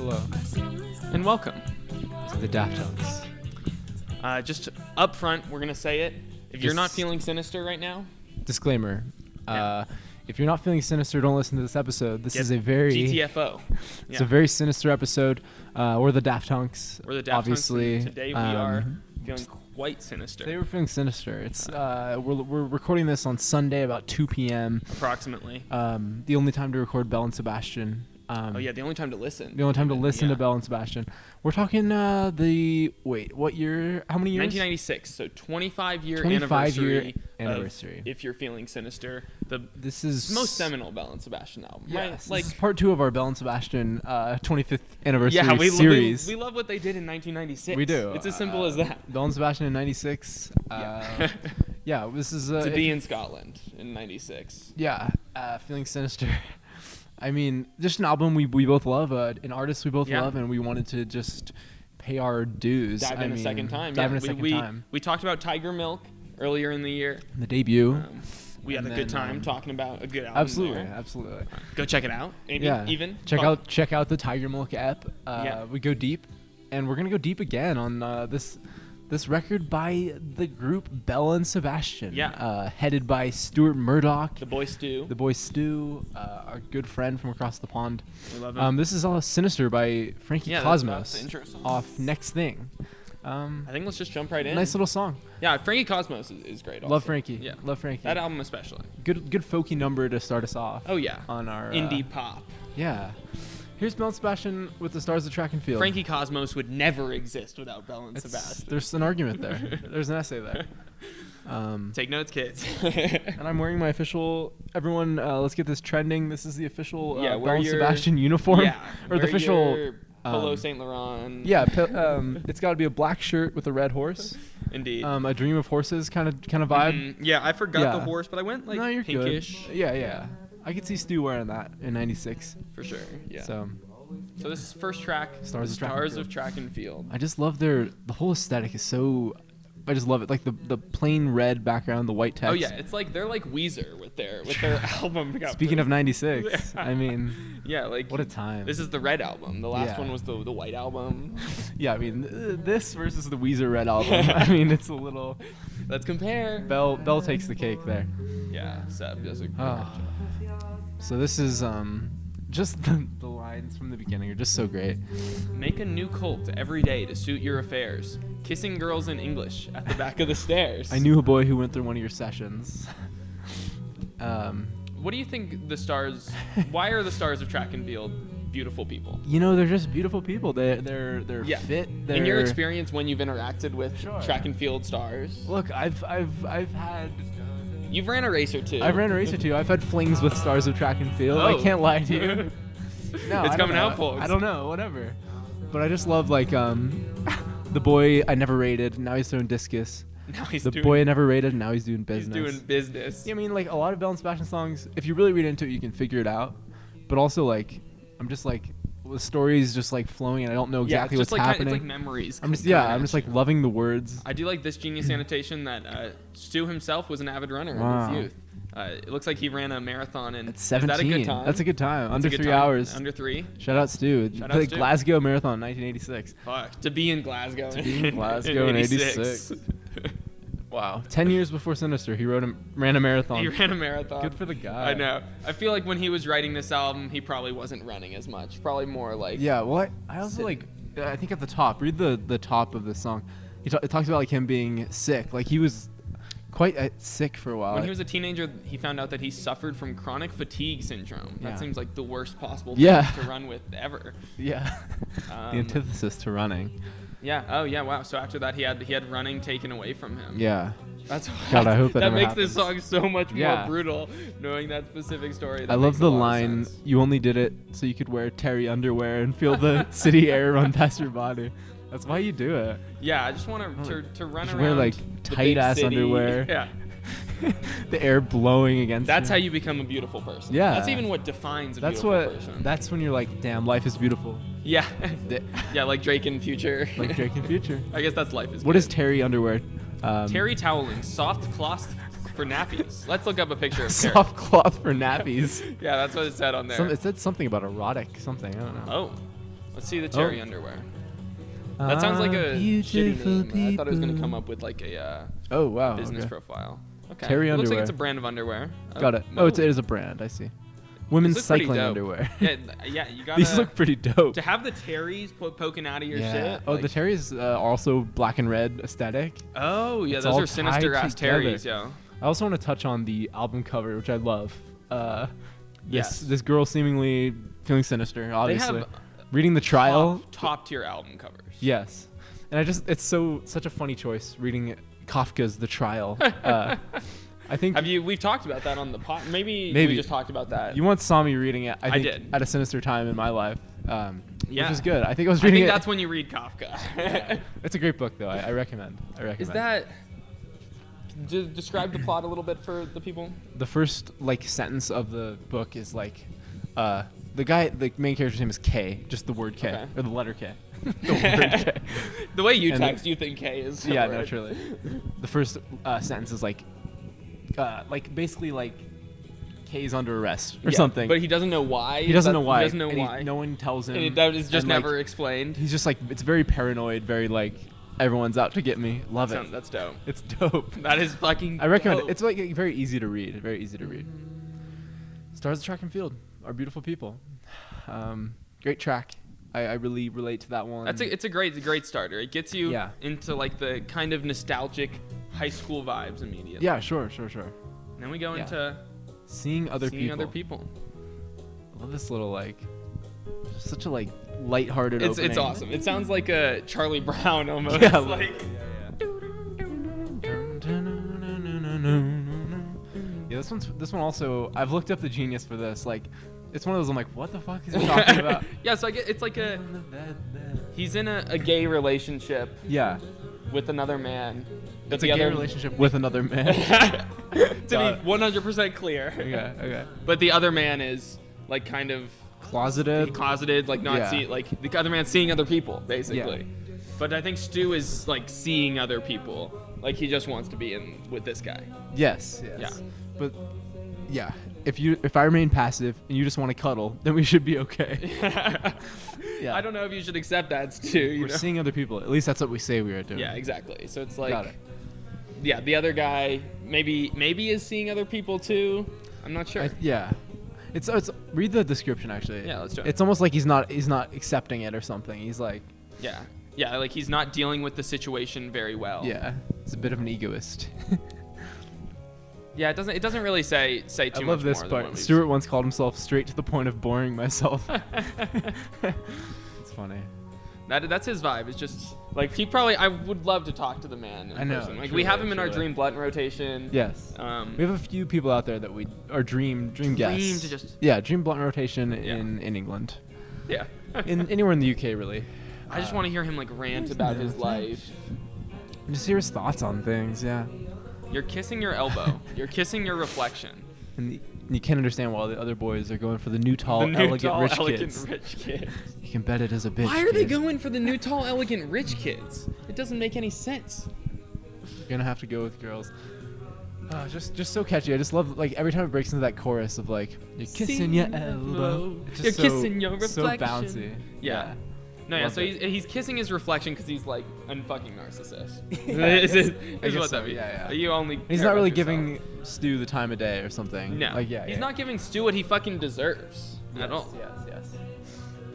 Hello, And welcome. to the Daft Hunks. Just up front, we're going to say it. If you're not feeling sinister right now, Disclaimer. Yeah. If you're not feeling sinister, don't listen to this episode. This get is a very GTFO. It's a very sinister episode. We're the Daft Hunks. We're the Daft obviously. Hunks, and today we are feeling quite sinister. Today we're feeling sinister. It's we're recording this on Sunday about 2 p.m. Approximately. The only time to record Belle and Sebastian. The only time to listen. The only time to listen Yeah. to Belle and Sebastian. We're talking what year? How many years? 1996, so 25-year 25-year anniversary. If You're Feeling Sinister, This is most seminal Belle and Sebastian album, Yes, right? this is part 2 of our Belle and Sebastian 25th anniversary yeah, series. we love what they did in 1996. We do. It's as simple as that. Belle and Sebastian in 96. Yeah. Yeah, this is To be in Scotland in 96. Yeah, Feeling Sinister. I mean, just an album we both love, an artist we both Yeah. love, and we wanted to just pay our dues. Dive in a second time. Dive in a second time. We talked about Tiger Milk earlier in the year. The debut. We had And a good then, time talking about a good album. Absolutely, there. absolutely. Go check it out. Maybe Yeah, even check out the Tiger Milk app. Yeah. We go deep, and we're gonna go deep again on this record by the group Belle and Sebastian. Yeah. Headed by Stuart Murdoch. The Boy Stew. The boy Stu, our good friend from across the pond. We love him. This is all Sinister by Frankie Yeah, that's Cosmos the intro song. off Next Thing. I think let's just jump right in. Nice little song. Yeah, Frankie Cosmos is great. Also. Love Frankie. Yeah, Love Frankie. that album especially. Good folky number to start us off. Oh yeah. On our Indie pop. Yeah. Here's Belle and Sebastian with the Stars of Track and Field. Frankie Cosmos would never exist without Belle and Sebastian. There's an argument there. There's an essay there. Take notes, kids. And I'm wearing my official. Everyone, let's get this trending. This is the official Yeah, Belle wear and your- Sebastian uniform, Yeah, or the wear official. your Polo Saint Laurent. Yeah, it's got to be a black shirt with a red horse. Indeed. A dream of horses kind of vibe. Yeah, I forgot the Yeah. horse, but I went like No, you're pinkish. good. Yeah. I could see Stu wearing that in '96. For sure. Yeah. So this is first track. Stars of Track and Field. Field. I just love the whole aesthetic is so. I just love it, like the plain red background, the white text. Oh yeah, it's like they're like Weezer with their album. Speaking of '96, I mean, yeah, like what a time. This is the red album. The last Yeah. one was the white album. Yeah, I mean, this versus the Weezer red album. I mean, it's a little. Let's compare. Belle takes the cake there. Yeah, Seb does a great Oh. job. So this is just the lines from the beginning are just so great. Make a new cult every day to suit your affairs. Kissing girls in English at the back of the stairs. I knew a boy who went through one of your sessions. What do you think the stars? Why are the stars of Track and Field beautiful people? You know, they're just beautiful people. They're Yeah. fit. In your experience, when you've interacted with Sure. Track and Field stars, Look, I've had. you've ran a race or two. I've ran a race or two. I've had flings with stars of Track and Field. I Oh. can't lie to you. No, It's I don't coming know. out, folks. I don't know, whatever. But I just love like the boy I never rated. Now he's throwing discus. Now he's The doing, boy I never rated. Now he's doing he's business. doing business. Yeah, I mean, like a lot of Belle and Sebastian songs. If you really read into it, you can figure it out. But also, like, I'm just like the story's just like flowing, and I don't know exactly it's just what's like happening. It's like memories. I'm just coming I'm at just you. like loving the words. I do like this genius annotation that Stu himself was an avid runner Wow. in his youth. It looks like he ran a marathon in. At 17. Is that a good time? That's a good time. That's Under a good 3 time. hours. Under 3. Shout out Stu. Shout The out Stu. Glasgow Marathon, 1986. Fuck. To be in Glasgow. in Glasgow in 86. Wow. 10 years before Sinister, he ran a marathon. He ran a marathon. Good for the guy. I know. I feel like when he was writing this album, he probably wasn't running as much. Probably more like. Yeah, well, I also Sitting. like, I think at the top, read the top of the song. It talks about like him being sick. Like he was quite sick for a while. When he was a teenager, he found out that he suffered from chronic fatigue syndrome. That Yeah. seems like the worst possible Yeah. thing to run with ever. Yeah. The antithesis to running. Yeah. Oh, yeah. Wow. So after that, he had running taken away from him. Yeah. That's God, I hope that never makes this happens. song so much more Yeah. brutal, knowing that specific story. I love the line, "You only did it so you could wear terry underwear and feel the city air run past your body." That's why you do it. Yeah, I just want to run Just around. wear like the big tight ass city. underwear. Yeah. The air blowing against That's you. how you become a beautiful person. Yeah. That's even what defines a That's beautiful person. That's when you're like, damn, life is beautiful. Yeah. The- Yeah, like Drake in Future. Like Drake in Future. I guess that's life is What good. is terry underwear? Terry toweling, soft cloth for nappies. Let's look up a picture of Terry. Soft cloth for nappies. Yeah, that's what it said on there. It said something about erotic something. I don't know. Oh. Let's see the Terry underwear. That sounds like a shitty name. I thought it was gonna come up with like a Oh wow. business Okay. profile. Okay. Terry Looks like underwear. it's a brand of underwear. Got it. No. Oh, it is a brand. I see. Women's These look pretty cycling dope. underwear. Yeah, you gotta. These look pretty dope. To have the Terrys poking out of your Yeah. shit. Oh, like- the Terry's are also black and red aesthetic. Oh yeah, It's those all are sinister tied ass together. Terrys, yo. I also want to touch on the album cover, which I love. Yes. This girl seemingly feeling sinister, obviously. They have reading the trial. top tier album covers. Yes. And it's such a funny choice reading Kafka's The Trial. I think We've talked about that on the pod. Maybe Maybe. we just talked about that. you once saw me reading it. I think did. at a sinister time in my life, Yeah. which is good. I think I was I reading think it. that's when you read Kafka. It's a great book, though. I recommend. Is that? Describe the plot a little bit for the people. The first sentence of the book is the main character's name is K, just the word K Okay. or the letter K. The word K. The way you And text, you think K is. Yeah, word. naturally. The first sentence is basically K's under arrest or Yeah, something. But he doesn't know why. He doesn't know why. He doesn't know and why. no one tells him. And that is just and, never explained. He's just it's very paranoid, very everyone's out to get me. Love it. That's dope. It's dope. That is fucking. I recommend dope. it. It's very easy to read. Very easy to read. Stars of track and field are beautiful people. Great track. I really relate to that one. It's a great starter. It gets you Yeah. into the kind of nostalgic high school vibes immediately. Yeah, sure. And then we go Yeah. into Seeing other people. I love this little such a lighthearted It's opening. awesome. It sounds like a Charlie Brown almost. Yeah, Yeah, this one also. I've looked up the genius for this. It's one of those. I'm like, what the fuck is he talking about? Yeah, so it's like he's in a gay relationship Yeah, with another man. But it's a gay relationship with another man. to be 100% clear. Okay. But the other man is kind of Closeted. not Yeah. see the other man seeing other people basically. Yeah. But I think Stu is seeing other people. He just wants to be in with this guy. Yes. Yeah. But yeah, if I remain passive and you just want to cuddle, then we should be okay. Yeah. I don't know if you should accept that, Stu. We're seeing other people. At least that's what we say we are doing. Yeah, exactly. So it's Got it. yeah, the other guy maybe is seeing other people too. I'm not sure. Yeah. It's read the description actually. Yeah, let's do it. It's almost like he's not accepting it or something. He's Yeah, he's not dealing with the situation very well. yeah, he's a bit of an egoist. Yeah, it doesn't really say too I much love this more than part. what we've Stuart once called himself straight to the point of boring myself. It's funny. That's his vibe. It's just I would love to talk to the man in I know, person. We truly, have him in our truly. dream blunt rotation. Yes. Um, We have a few people out there that we are dream guests. to just- Yeah, dream blunt rotation Yeah. in England. yeah. In anywhere in the UK really. I just want to hear him rant about his life. Just hear his thoughts on things, yeah. You're kissing your elbow. You're kissing your reflection. And you can't understand why the other boys are going for the new tall, The new elegant, tall, rich elegant kids. rich kids. You can bet it is a bitch. Why are they kid. going for the new tall, elegant rich kids? It doesn't make any sense. You're gonna have to go with girls. Just so catchy. I just love every time it breaks into that chorus of you're kissing your elbow. It's just You're kissing your So reflection. bouncy. Yeah. No, yeah. Love So it. he's kissing his reflection because he's a fucking narcissist. Yeah, Is I guess what so, that means. yeah. You only. He's care not about really yourself. giving Stu the time of day or something. No. He's not giving Stu what he fucking deserves at all. Yes.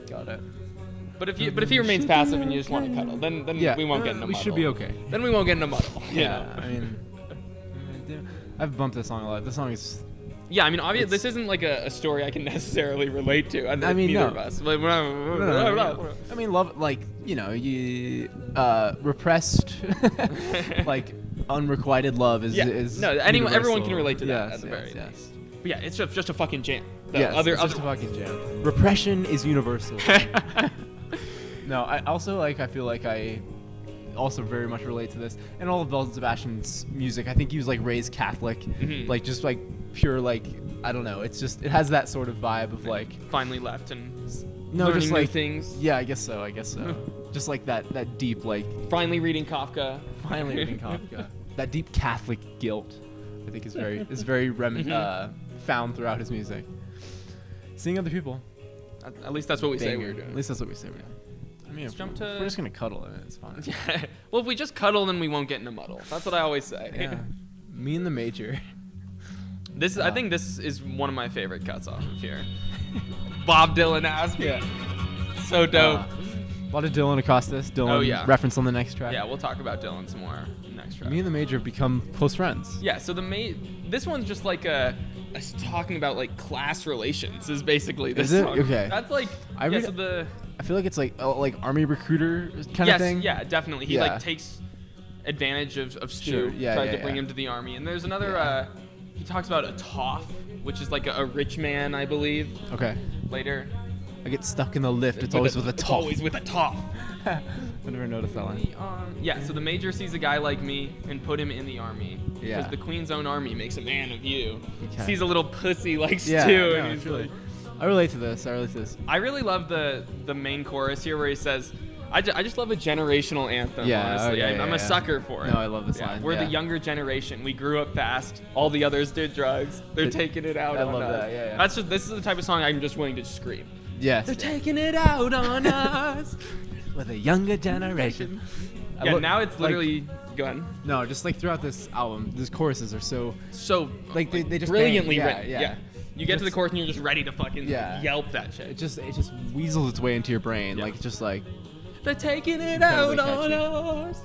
Got it. But if he remains passive and you just want to cuddle, then Yeah. we won't get in a We muddle. should be okay. Then we won't get in a muddle. you Yeah. know? I mean, I've bumped this song a lot. This song is. Yeah, I mean, obviously, It's- this isn't a story I can necessily relate to. I mean, neither no. of us. No. I mean, love you repressed, unrequited love is. Yeah. is No, everyone can universal. relate to that Yes, at the very yes. least. But yeah, it's just a fucking jam. The Yes, other it's just a fucking jam. Repression is universal. No, I also I feel like I also very much relate to this and all of Belle and Sebastian's music. I think he was raised Catholic, Mhm. just pure I don't know. It's just it has that sort of vibe of finally left and no, learning just new things. Yeah, I guess so. Just that deep Finally reading Kafka. finally reading Kafka. That deep Catholic guilt, I think is very found throughout his music. Seeing other people. At least that's what we say banger. we're doing. At least that's what we say we're doing. I mean, Let's jump to. we're just gonna cuddle in it. It's fine. Yeah. Well, if we just cuddle, then we won't get in a muddle. That's what I always say. Yeah. Me and the Major. I think this is one of my favorite cuts off of here. Bob Dylan asked me. Yeah. So dope. A lot of Dylan across this. Dylan Oh, yeah. reference on the next track. Yeah, we'll talk about Dylan some more next track. Me and the Major have become close friends. Yeah, so this one's just like us talking about like class relations is basically this Is it? song. Okay. That's like I feel like it's like army recruiter kind of thing. Yeah, definitely. He like takes advantage of Stu, Sure. Yeah, tries yeah, to bring yeah. him to the army. And there's another he talks about a toff, which is like a rich man, I believe. Okay. Later. I get stuck in the lift. It's always with a It's toff. always with a toff. I never noticed that line. Yeah, so the Major sees a guy like me and put him in the army. Yeah. Because the Queen's own army makes a man of you. Okay. Sees a little pussy like Stu. Yeah, and no, he's truly. like, I relate to this. I really love the main chorus here where he says, I just love a generational anthem, Yeah, honestly. oh, yeah, I'm yeah. a sucker for it. No, I love this line. We're Yeah. the younger generation. We grew up fast. All the others did drugs. They're taking it out I on love us. that, yeah. This is the type of song I'm just willing to scream. Yes. They're taking it out on us. with a younger generation. Yeah, now it's literally go ahead. No, just like throughout this album, these choruses are so So like they just brilliantly bang. written. Yeah. You get to the Just- chorus and you're just ready to fucking Yeah. yelp that shit. it just weasels its way into your brain. Yeah. Like it's just like They're taking it Incredibly out on catchy. us.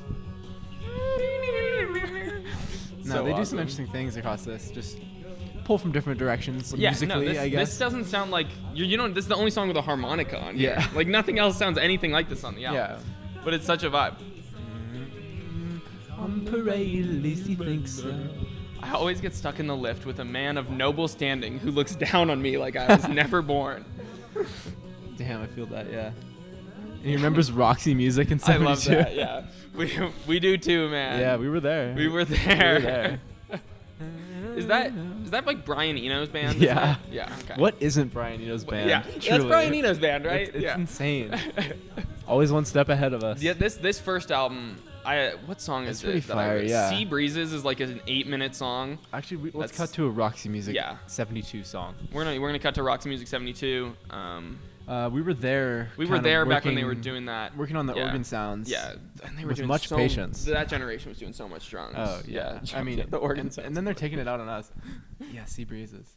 no, So they do awesome. some interesting things across this. Just pull from different directions Yeah, musically, no, this, I guess. this doesn't sound like you know. This is the only song with a harmonica on. Here. Yeah. Like nothing else sounds anything like this on the album. Yeah. But it's such a vibe. On parade, at least he thinks so. I always get stuck in the lift with a man of noble standing who looks down on me like I was never born. Damn, I feel that, yeah. And he remembers Roxy Music in I 72. love that. Yeah, we do too, man. Yeah, we were there. We were there. We were there. Is that like Brian Eno's band? Yeah. Yeah. Okay. What isn't Brian Eno's band? Yeah, that's Truly. Brian Eno's band, right? It's yeah. insane. Always one step ahead of us. Yeah, this first album, what song It's is pretty it? fire, yeah. Sea Breezes is like an 8-minute song. Actually, let's That's- cut to a Roxy Music Yeah. 72 song. We're gonna cut to Roxy Music 72. We were there. We were kind of there back when they were working- doing that. Working on the Yeah. organ sounds. Yeah, and they were with doing much so, patience. That generation was doing so much drums. Oh, yeah. I mean, the organ and, sounds. and then they're taking it out on us. Yeah, Sea Breezes.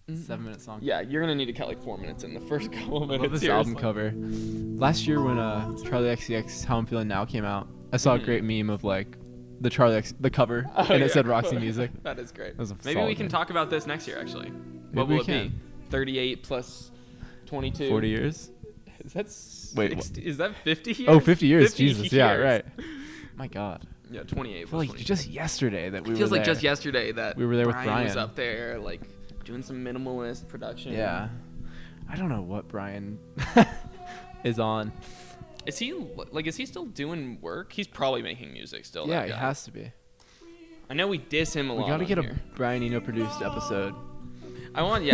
7-minute song. Yeah, you're gonna need to cut like 4 minutes in the first couple of I minutes. love this here. album cover. Last year when Charlie XCX How I'm Feeling Now came out, I saw a great meme of like the the cover, Oh, and it yeah. said Roxy Music. That is great. That was a Maybe we solid can name. talk about this next year. Actually, what Maybe will we it can. be? 38 plus 22. 40 years? Is that Wait, 60, is that 50 years? Oh, 50 years. 50 Jesus, yeah, years. right. My God. Yeah, 28. I feel plus like 22. just yesterday that we Feels were like there. just yesterday that We were there with was Brian. up there like doing some minimalist production. Yeah. I don't know what Brian is on. Is he still doing work? He's probably making music still. Yeah, that he guy. has to be. I know we diss him a lot. We gotta on get a here. Brian Eno produced episode. I want.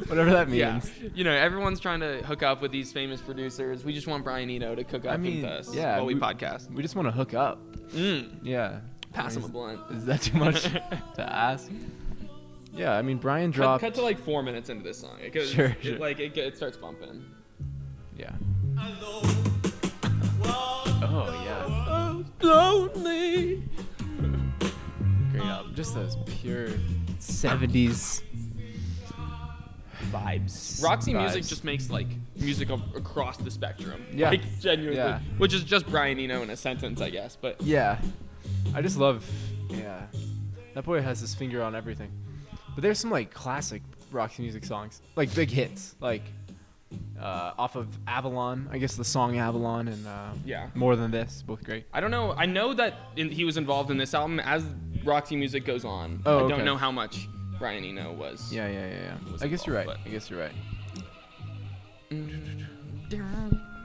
Whatever that means. Yeah. You know, everyone's trying to hook up with these famous producers. We just want Brian Eno to cook up I mean, with us yeah, while we podcast. We just want to hook up. Mm. Yeah. Pass him a blunt. Is that too much to ask? Yeah, I mean, Brian Cut, dropped. cut to like 4 minutes into this song. Sure. It starts bumping. Yeah. Oh, yeah. Lonely. Great album. Just those pure 70s Vibes. Roxy Music Vibes. just makes like music across the spectrum. Yeah. Like genuinely. Yeah. Which is just Brian Eno in a sentence, I guess. But Yeah. I just love. Yeah. That boy has his finger on everything. But there's some like classic Roxy Music songs, like big hits, like off of Avalon. I guess the song Avalon and yeah. More Than This, both great. I don't know. I know that he was involved in this album. As Roxy Music goes on, Oh, I don't okay. know how much Brian Eno was. Yeah. Was I guess you're right. involved, I guess you're right.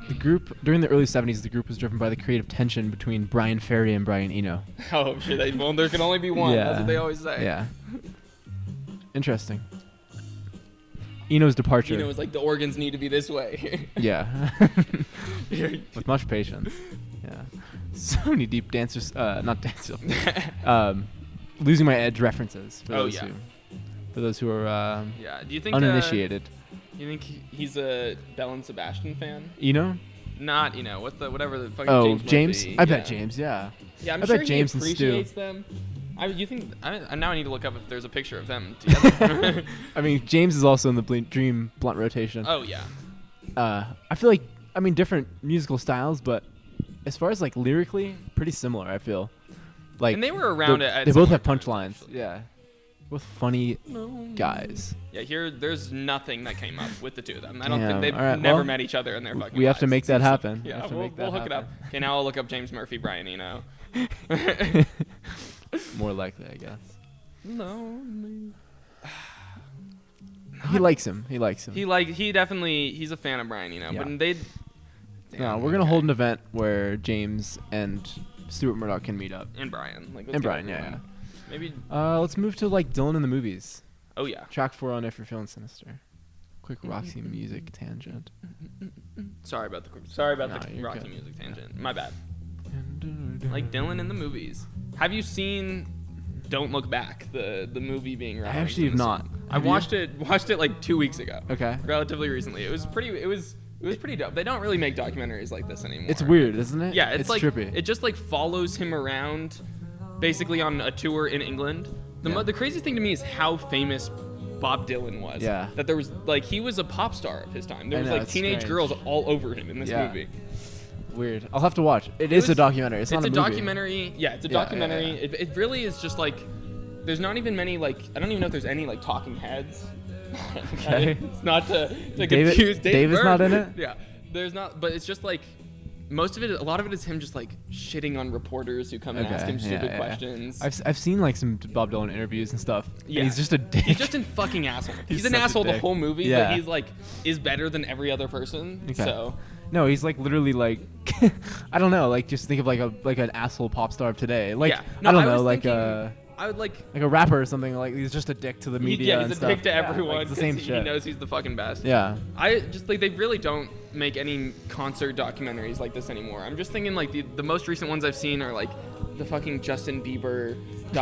The group during the early 70s, the group was driven by the creative tension between Brian Ferry and Brian Eno. Oh shit! Well, there can only be one. Yeah. That's what they always say. Yeah. Interesting. Eno's departure. Eno was like, the organs need to be this way. Yeah. With much patience. Yeah. So many deep dancers, not dancers. Losing My Edge references. For Oh, those yeah. who For those who are Yeah. Do you think uninitiated. You think he's a Belle and Sebastian fan? Not whatever the fucking Oh, James. I bet James. Yeah. Yeah, I'm I sure bet James he and Stu. appreciates them. Now I need to look up if there's a picture of them together. I mean, James is also in the Dream Blunt rotation. Oh yeah. I feel like different musical styles, but as far as like lyrically, pretty similar. I feel like And they were around at They both similar have times, punchlines. actually. Yeah, both funny guys. Yeah, there's nothing that came up with the two of them. I Damn, don't think they've all right, never well, met each other in their fucking we have to lives. make that happen. Yeah, we'll hook it up. Okay, now I'll look up James Murphy, Brian Eno. More likely, I guess. No. He likes him. He He's a fan of Brian Eno. Yeah. But they. No, we're gonna hold an event where James and Stuart Murdoch can meet up. And Brian. Let's And go Brian, everyone. yeah. Maybe. Let's move to like Dylan in the movies. Oh yeah. Track 4 on If You're Feeling Sinister. Quick Roxy music tangent. Sorry about the No, you're Rocky good. music tangent. My bad. Like Dylan in the movies. Have you seen Don't Look Back? The movie being referenced. I actually in have the not. song? I Have you? watched it like 2 weeks ago. Okay. Relatively recently. It was pretty dope. They don't really make documentaries like this anymore. It's weird, isn't it? Yeah, it's like trippy. it just like follows him around, basically on a tour in England. The craziest thing to me is how famous Bob Dylan was. Yeah. That there was like he was a pop star of his time. There I was know, like it's teenage strange. girls all over him in this Yeah. movie. Weird. I'll have to watch. It is a documentary. It's not a movie. Documentary. Yeah, it's a documentary. Yeah. It really is just like there's not even many like I don't even know if there's any like talking heads. Okay. It's not to David- confuse David's Byrne. not in it? Yeah. There's not, but it's just like a lot of it is him just like shitting on reporters who come and ask him stupid questions. I've seen like some Bob Dylan interviews and stuff. Yeah. And he's just a dick. He's just a fucking asshole. He's an such a asshole the dick. whole movie, Yeah. but he's like is better than every other person. Okay. So No, he's like literally like I don't know, like just think of like an asshole pop star of today. Like Yeah. No, I don't I know, was like thinking- I would like a rapper or something. Like he's just a dick to the media. he's and a stuff. dick to Yeah, everyone like, it's the because same he shit. knows he's the fucking best. Yeah. I just like they really don't make any concert documentaries like this anymore. I'm just thinking like the most recent ones I've seen are like the fucking Justin Bieber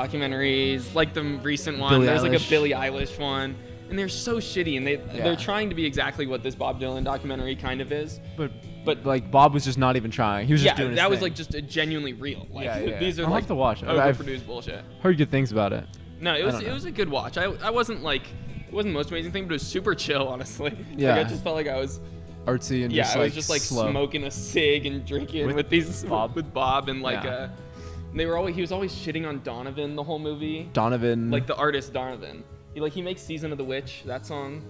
documentaries, like the recent one. Billie There's like a Eilish. Billie Eilish one, and they're so shitty. And Yeah. they're trying to be exactly what this Bob Dylan documentary kind of is. But But like Bob was just not even trying. He was just doing his that was thing. like just genuinely real. Like Yeah. these are I'll like have to watch it. I've overproduced bullshit. heard good things about it. No, it don't know. was a good watch. I wasn't like it wasn't the most amazing thing, but it was super chill, honestly. Yeah. Like, I just felt like I was Artsy and I was just like slow. smoking a cig and drinking with Bob and like Yeah. he was always shitting on Donovan the whole movie. Donovan. Like the artist Donovan. He makes Season of the Witch, that song.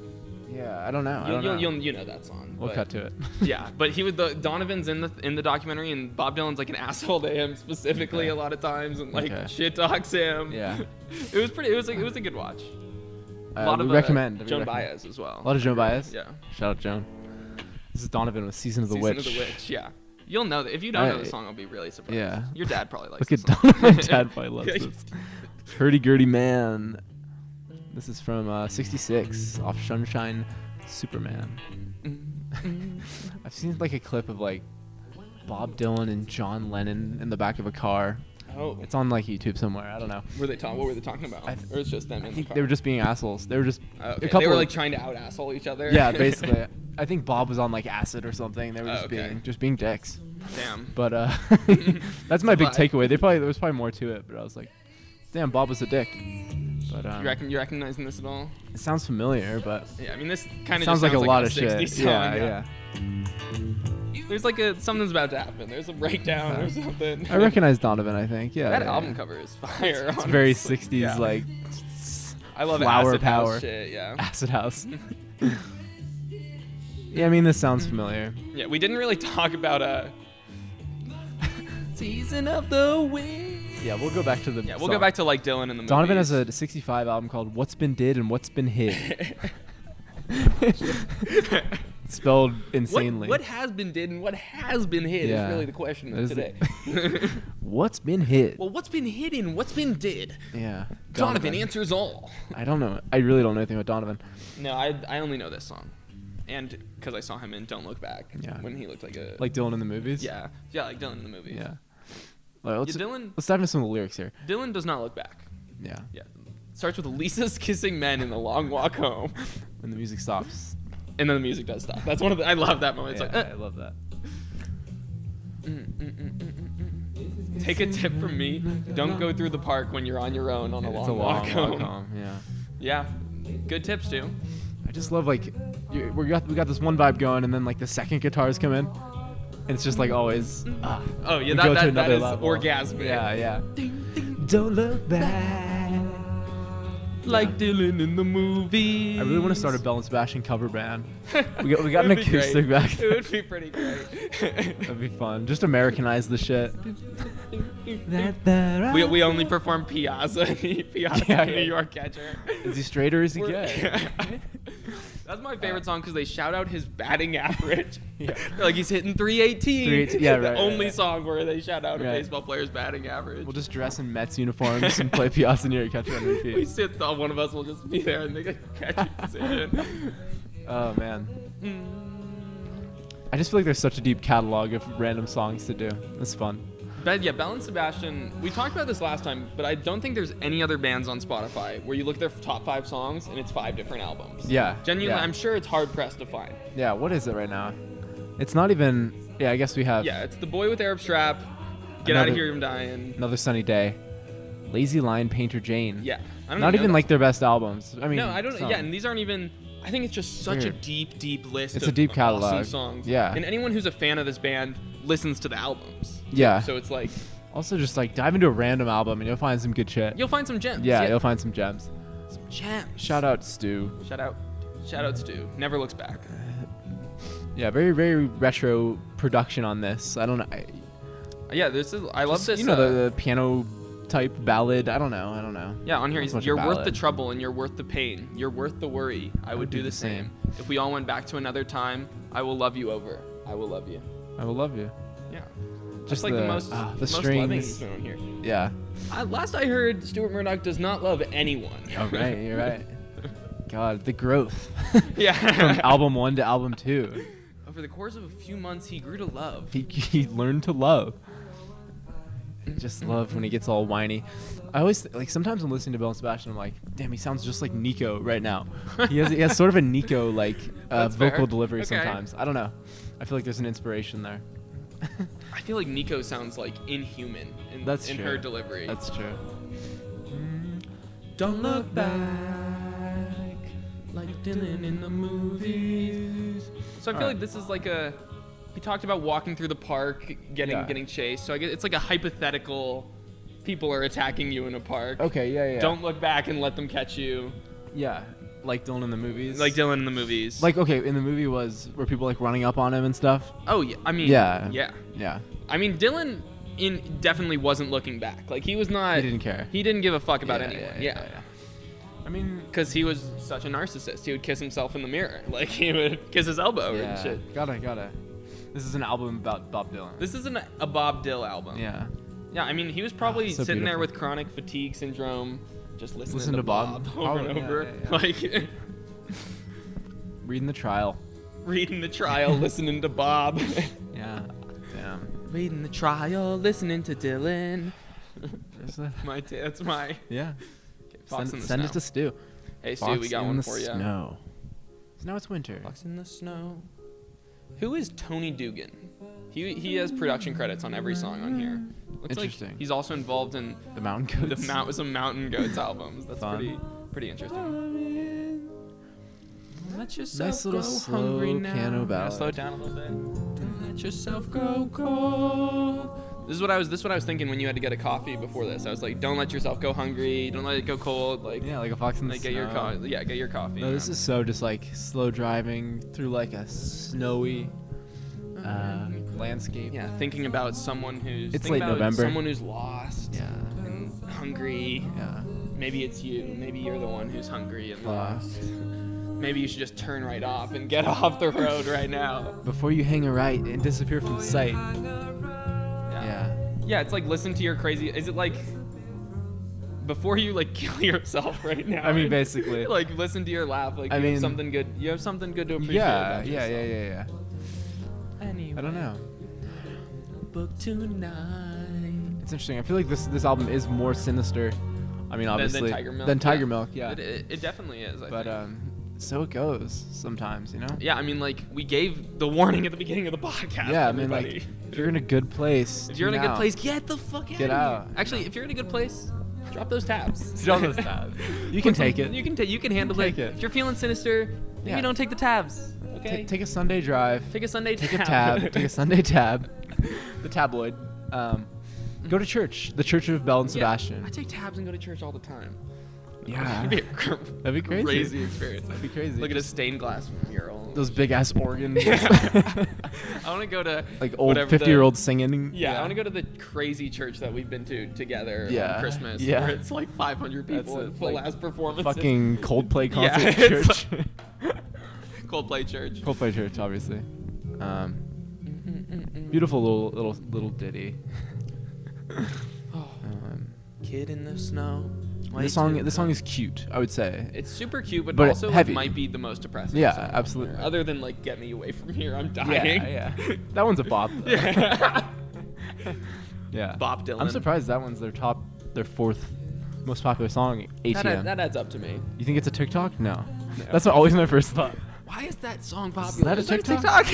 Yeah, I don't know. You know that song. We'll but- cut to it. Yeah, but Donovan's in the documentary, and Bob Dylan's like an asshole to him specifically Okay. a lot of times, and like Okay. shit talks him. Yeah. It was a good watch. A lot we of recommend. Joan Baez as well. A lot of Joan Baez. Yeah. Shout out Joan. This is Donovan with Season of the Season Witch. of the Witch. Yeah. You'll know that if you don't know the song, I'll be really surprised. Yeah. Your dad probably likes Look this at song. Donovan. Dad probably loves this. Hurdy-gurdy man. This is from 66 off Sunshine Superman. I've seen like a clip of like Bob Dylan and John Lennon in the back of a car. Oh, It's on like YouTube somewhere. I don't know. what were they talking about? Or it's just them I in the think car? they were just being assholes. They were just Oh, okay. a couple. They were of- like trying to out asshole each other. yeah, basically. I think Bob was on like acid or something. They were Oh, just okay. being dicks. Damn. But that's my big But- takeaway. There was probably more to it, but I was like, damn, Bob was a dick. But You recognizing this at all? it sounds familiar, but Yeah, I mean this kind of sounds like a lot of 60s shit. song, Yeah. There's like something's about to happen. There's a breakdown or something. I recognize Donovan. I think. Yeah. that yeah, album yeah. cover is fire. It's very honestly. 60s Yeah. like I love flower acid house power. shit. Yeah. acid house. Yeah, I mean this sounds familiar. Yeah, we didn't really talk about Season of the Witch. Yeah, we'll go back to the. Yeah, we'll go back to like Dylan in the Donovan movies. has a 65 album called "What's Been Did and What's Been Hid." Spelled insanely. What has been did and what has been hid Yeah. is really the question That of is today. What's been hid? Well, what's been hidden? What's been did? Yeah. Donovan answers all. I don't know. I really don't know anything about Donovan. No, I only know this song, and because I saw him in Don't Look Back. Yeah. When he looked like a Like Dylan in the movies. yeah like Dylan in the movie. Yeah. All right, let's Dylan dive into some of the lyrics here. Dylan does not look back. Yeah. Yeah. Starts with Lisa's kissing men in the long walk home. When the music stops. And then the music does stop. That's one of the, I love that moment. It's Yeah, like, I love that. Take a tip from me. Don't go through the park when you're on your own on a long walk home. Yeah. Yeah. Good tips, too. I just love like we got this one vibe going, and then like the second guitars come in, and it's just like always. Oh, yeah, we go to that another is level. orgasmic. Yeah. Don't look back. Like Dylan in the movie. I really want to start a Belle and Sebastian cover band. We got an It would be acoustic great. back there. It would be pretty great. That'd be fun. Just Americanize the shit. We only perform Piazza Yeah. New York Catcher. Is he straight or is he gay? That's my favorite song because they shout out his batting average. Yeah. They're like, he's hitting 318. 318, yeah, The right, only right. song where they shout out a Right. baseball player's batting average. We'll just dress in Mets uniforms and play Piazza New York Catcher on We repeat. sit, one of us will just be there and make a catchy decision. Oh man. I just feel like there's such a deep catalog of random songs to do. It's fun. But yeah, Belle and Sebastian, we talked about this last time, but I don't think there's any other bands on Spotify where you look at their top 5 songs and it's 5 different albums. Yeah. Genuinely, yeah. I'm sure it's hard pressed to find. Yeah, what is it right now? It's not even. Yeah, I guess we have Yeah, it's The Boy with Arab Strap, Get Out of Another- Here, I'm Dying. Another Sunny Day, Lazy Lion, Painter Jane. Yeah. I don't Not know even that like song. their best albums. I mean, No, I don't. some. Yeah, and these aren't even. I think it's just such Weird. a deep list. It's of a deep catalog. awesome songs. Yeah. And anyone who's a fan of this band listens to the albums. Yeah. So it's like Also, just like dive into a random album and you'll find some good shit. you'll find some gems. Yeah, you'll find some gems. some gems. Shout out Stu. Shout out Stu. Never looks back. Yeah, very retro production on this. I don't know. Yeah, this is. I love this. You know the piano type ballad. I don't know. Yeah, on here It's he's. such a You're worth the ballad. trouble and you're worth the pain. You're worth the worry. I would do the same. If we all went back to another time, I will love you over. I will love you. I will love you. Yeah. Just Just like the most loving strings. he's been on here. Yeah. Last I heard, Stuart Murdoch does not love anyone. Oh right, you're right. God, the growth Yeah. from album 1 to album 2. Over the course of a few months, he grew to love. He learned to love. Just love when he gets all whiny. I always like sometimes I'm listening to Belle and Sebastian. I'm like, damn, he sounds just like Nico right now. He has sort of a Nico like That's vocal fair. delivery Okay. sometimes. I don't know. I feel like there's an inspiration there. I feel like Nico sounds like inhuman in That's her true. delivery. That's true. Don't look back like Dylan in the movies. So I feel like this is like a. He talked about walking through the park, getting chased. So I guess it's like a hypothetical. People are attacking you in a park. Okay, yeah. Don't look back and let them catch you. Yeah, like Dylan in the movies. Like Dylan in the movies. Like okay, in the movie were people like running up on him and stuff? Oh yeah, I mean. Yeah. Yeah. Yeah. I mean, Dylan definitely wasn't looking back. Like he was not. He didn't care. He didn't give a fuck about Yeah, anyone. yeah. I mean, Because he was such a narcissist. He would kiss himself in the mirror. Like he would kiss his elbow yeah. and shit. Gotta. This is an album about Bob Dylan. This isn't a Bob Dylan album. Yeah. Yeah, I mean, he was probably so sitting there beautiful. with chronic fatigue syndrome, just listening Listen to to Bob, Bob. over Oh, and yeah, over. yeah. Like Reading the trial. reading the trial, listening to Bob. Yeah. Damn. Reading the trial, listening to Dylan. There's a, That's my. yeah. Fox in the Send snow. it to Stu. Hey, Stu, Fox we got in one the for you. snow. So now it's winter. Fox in the Snow. Who is Tony Dugan? He has production credits on every song on here. Looks like Interesting. he's also involved in The Mountain Goats. some Mountain Goats albums. That's Fun. pretty interesting. Let yourself Nice little go slow hungry now. piano Yeah, ballad. slow it down a little bit. Don't let yourself go cold. This is what I was thinking when you had to get a coffee before this. I was like, don't let yourself go hungry. Don't let it go cold. Like, Yeah, like a fox in the like snow. get your coffee. No, this man. is so just like slow driving through like a snowy landscape. Yeah, thinking about someone who's It's thinking late about November. someone who's lost Yeah. and hungry. Yeah. Maybe it's you. Maybe you're the one who's hungry and Fuck. lost. Maybe you should just turn right off and get off the road right now. Before you hang a right and disappear from sight. Yeah. Yeah, it's like listen to your crazy. Is it like before you like kill yourself right now? I mean, basically. like listen to your laugh. Like I you have mean- something good. You have something good to appreciate. Yeah, about yeah. yourself. Anyway, I don't know. book tonight. It's interesting. I feel like this album is more sinister I mean, obviously. Than Tiger Milk. Than Tiger Milk, yeah. It definitely is. I think. So it goes sometimes, you know. Yeah, I mean, like we gave the warning at the beginning of the podcast. Yeah, I mean, like if you're in a good place, if you're in a good place, get the fuck out. Get out. Actually, if you're in a good place, drop those tabs. Drop those tabs. You can take it. You can handle it. If you're feeling sinister, maybe don't take the tabs. Okay. Take a Sunday drive. Take a Sunday tab. Take a tab. Take a Sunday tab. The tabloid. Go to church. The Church of Belle and Sebastian. I take tabs and go to church all the time. Yeah. That'd be crazy. Crazy experience. That'd be crazy. Look at a stained glass mural. Those big ass organs. I want to go to like old 50-year-old singing. Yeah, I want to go to the crazy church that we've been to together on Christmas. Yeah. Where it's like 500 people at full ass performances. Fucking Coldplay concert church. Coldplay church. Coldplay church, obviously. Beautiful little ditty. Kid in the snow. This song is cute, I would say. It's super cute, but also heavy. might be the most depressing. Yeah, song absolutely. Other than like "Get Me Away From Here," I'm dying. Yeah. That one's a bop. Though. Yeah. Bob Dylan. I'm surprised that one's their fourth most popular song. ATM. That adds up to me. You think it's a TikTok? No. That's always my first thought. Why is that song popular? Is that a TikTok?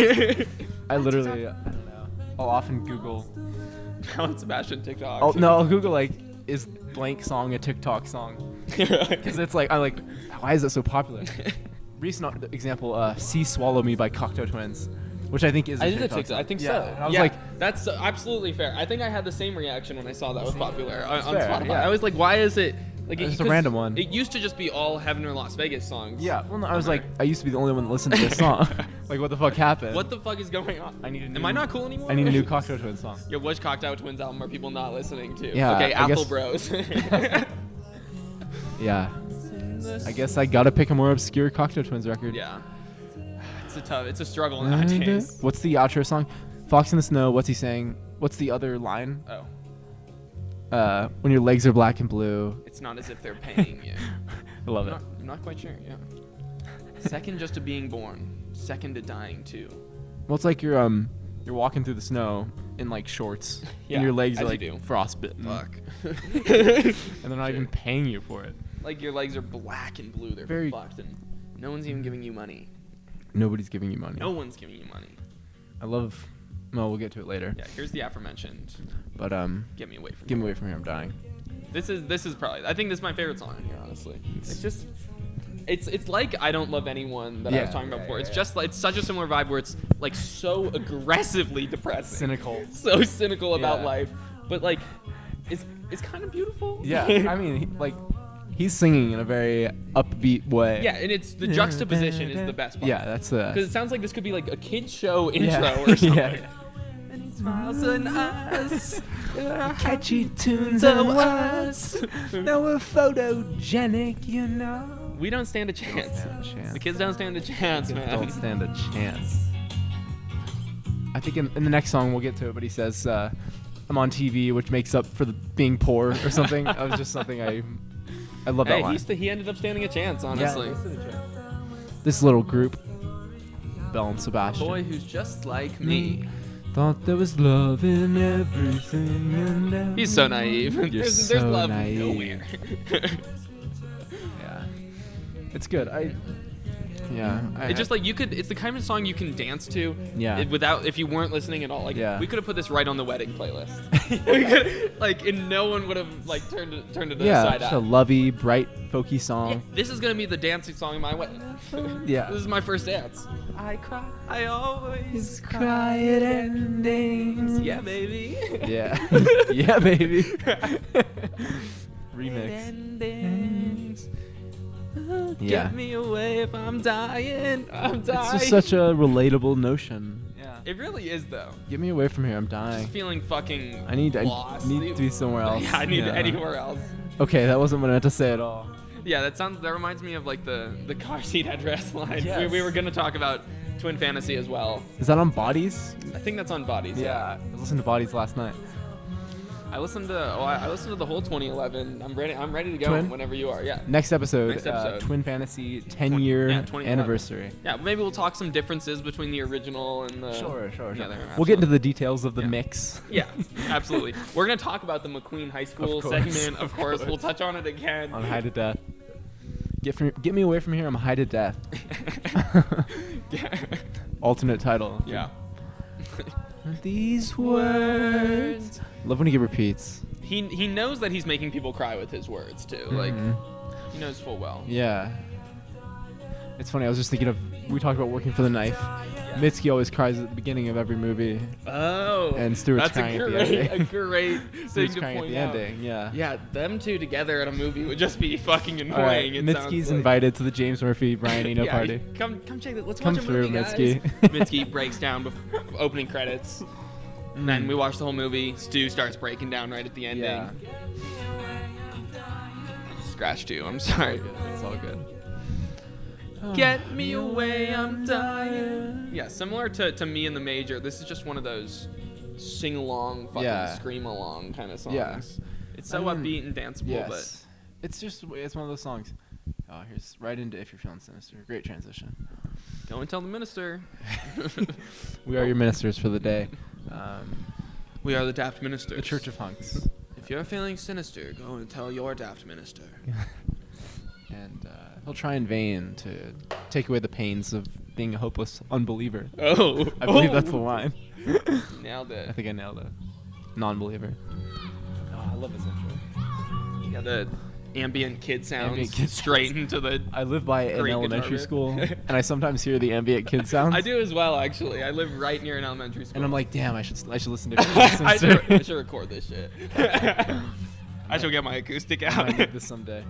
I literally, I don't know. I'll often Google. Belle and Sebastian TikTok. I'll Google like, is blank song a TikTok song? Because it's like, why is it so popular? Recent example, "See Swallow Me" by Cocteau Twins, which I think is a TikTok song. I think yeah. so. I was like, that's absolutely fair. I think I had the same reaction when I saw that was popular on Spotify. Yeah. I was like, why is it? Like it's a random one. It used to just be all Heaven or Las Vegas songs. Yeah. Well, no, I was like, I used to be the only one that listened to this song. Like, what the fuck happened? What the fuck is going on? Am I not cool anymore? I need a new Cocteau Twins song. Yeah, which Cocteau Twins album are people not listening to? Yeah. Okay, Apple Bros. Yeah. I guess I gotta pick a more obscure Cocteau Twins record. Yeah. It's a struggle nowadays. What's the outro song? Fox in the Snow. What's he saying? What's the other line? Oh. When your legs are black and blue. It's not as if they're paying you. I love it. I'm not quite sure. Yeah. Second just to being born. Second to dying too. Well, it's like you're walking through the snow in like shorts, and your legs are like frostbitten. Fuck. And they're not even paying you for it. Like your legs are black and blue. They're very fucked, and no one's even giving you money. Nobody's giving you money. No one's giving you money. I love. Well, we'll get to it later. Yeah, here's the aforementioned. But Get Me Away From Here. Get Me Away From Here. I'm dying. This is probably. I think this is my favorite song on here. Honestly, it's just. It's like I Don't Love Anyone that I was talking about before. It's just like it's such a similar vibe where it's like so aggressively depressing, cynical, so cynical about life, but like it's kind of beautiful. Yeah, I mean, he's singing in a very upbeat way. Yeah, and it's the juxtaposition is the best part. Yeah, that's the. Because it sounds like this could be like a kid's show intro or something. Yeah. And he smiles on us, catchy tunes of us. Now we're photogenic, you know. We don't stand a chance. The kids don't stand a chance, man. Don't stand a chance. I think in the next song we'll get to it, but he says, "I'm on TV," which makes up for the being poor or something. That was just something I love that line. He ended up standing a chance, honestly. Yeah, this little group, Belle and Sebastian. A boy who's just like me. Thought there was love in everything. And he's so naive. There's love naive. nowhere. It's good. It's just like you could. It's the kind of song you can dance to. Yeah. If you weren't listening at all. Like we could have put this right on the wedding playlist. And no one would have like turned it to the side out. Just a lovey, bright, folky song. Yeah, this is gonna be the dancing song in my wedding. Yeah. This is my first dance. I cry. I always cry at endings. Yeah, baby. Yeah. Yeah, baby. Remix. Endings. Get me away if I'm dying. I'm dying. It's just such a relatable notion. Yeah. It really is though. Get me away from here. I'm dying. Just feeling fucking I need lost. to be somewhere else. Yeah, I need anywhere else. Okay, that wasn't what I meant to say at all. Yeah, that reminds me of like the car seat address line. Yes. We were gonna talk about Twin Fantasy as well. Is that on Bodies? I think that's on Bodies. Yeah. I listened to Bodies last night. I listened to the whole 2011. I'm ready to go Twin? whenever you are. Yeah. Next episode. Next episode. Twin Fantasy 10-year 2011. anniversary. Yeah, maybe we'll talk some differences between the original and the. Sure. Yeah, We'll get into the details of the Yeah. mix. Yeah, absolutely. We're gonna talk about the McQueen High School segment, of course. We'll touch on it again. On High to Death. Get me away from here. I'm high to death. Yeah. Alternate title. Yeah. These words. Love when he repeats. He knows that he's making people cry with his words too. Like he knows full well. Yeah. It's funny. I was just thinking of. We talked about working for the knife. Mitski always cries at the beginning of every movie. Oh. And Stuart's that's crying a at the ending. great thing Stuart's to crying at point the out. ending. Yeah. Yeah, them two together at a movie would just be fucking annoying. All right. It Mitski's sounds like. invited to the James Murphy Brian Eno Yeah, party. Come check it. Let's Come watch a through, movie, guys. Mitski. Mitski breaks down before opening credits. And then we watch the whole movie. Stu starts breaking down right at the ending. Yeah. Scratch too. I'm sorry. It's all good. Get me away, I'm dying. Yeah, similar to Me and the Major. This is just one of those sing-along, fucking scream-along kind of songs. Yeah. It's so upbeat and danceable, Yes. It's one of those songs. Oh, here's right into If You're Feeling Sinister. Great transition. but go and tell the minister. We are your ministers for the day. We are the daft ministers. The Church of Hunks. If you're feeling sinister, go and tell your daft minister. And he'll try in vain to take away the pains of being a hopeless unbeliever. Oh. I believe that's the line. Nailed it. I think I nailed it. Non-believer. Oh, I love this intro. Yeah, the ambient kid sounds Ambient kid straight sounds. into the. I live by an Great elementary guitar school, riff. and I sometimes hear the ambient kid sounds. I do as well, actually. I live right near an elementary school. And I'm like, damn, I should listen to I it. should record this shit. I should get my acoustic I out. might need this someday.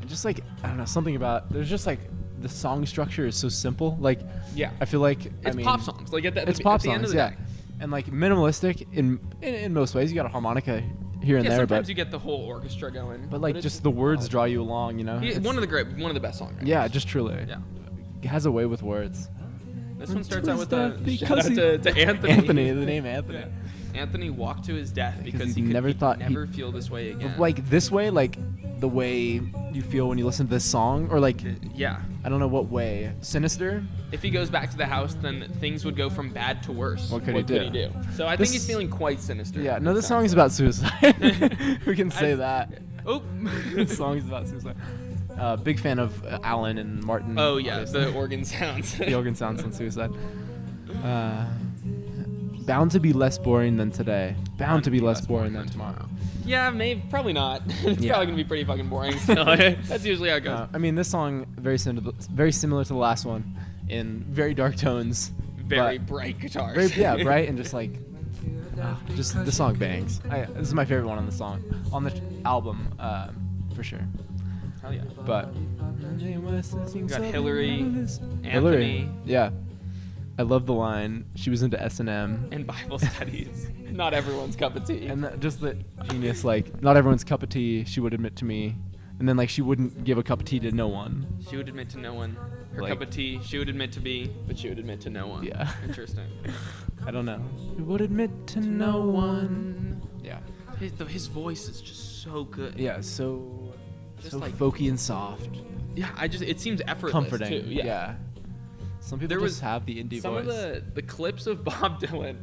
And just like, I don't know, something about, there's just like, the song structure is so simple. Like, Yeah. I feel like, It's pop songs. Like it's pop at the end songs, of the yeah. day. And like minimalistic in most ways. You got a harmonica here and Yeah, there, sometimes but you get the whole orchestra going. but like just the words draw you along, you know. Yeah, It's- one of the best songs. yeah, just truly. Yeah. It has a way with words. This one starts out with Twist a that shout out because to Anthony. Anthony, the name Anthony. Yeah. Anthony walked to his death because he he could never thought he- never feel this way again. Like this way, like the way you feel when you listen to this song, or like Yeah. I don't know what way. Sinister. If he goes back to the house, then things would go from bad to worse. What could he do? So I This- think he's feeling quite sinister. Yeah, no, it this song sounds is like. about suicide. We can say that. Oh. This song is about suicide. Big fan of Alan and Martin. Oh yeah, obviously. the organ sounds. The organ sounds on suicide. Bound to be less boring than today. Bound to be less boring than tomorrow. Yeah, maybe, probably not. It's Yeah. probably gonna be pretty fucking boring. Still. That's usually how it goes. I mean, this song very similar to the last one, in very dark tones. Very but bright guitars. very, bright and just like, just the song bangs. This is my favorite one on the song, on the album, for sure. Hell yeah. But You got Hillary, Anthony, Hillary, yeah. I love the line. She was into S&M. and Bible studies. Not everyone's cup of tea. And just the genius, like, not everyone's cup of tea, she would admit to me. And then, like, she wouldn't give a cup of tea to no one. She would admit to no one. Her Like- cup of tea, she would admit to be, but she would admit to no one. Yeah. Interesting. I don't know. She would admit to no one. Yeah. His voice is just so good. Yeah, so Just so like- folky and soft. Yeah, it seems effortless Comforting. too. Yeah. Some people There just was have the indie Some voice. of the clips of Bob Dylan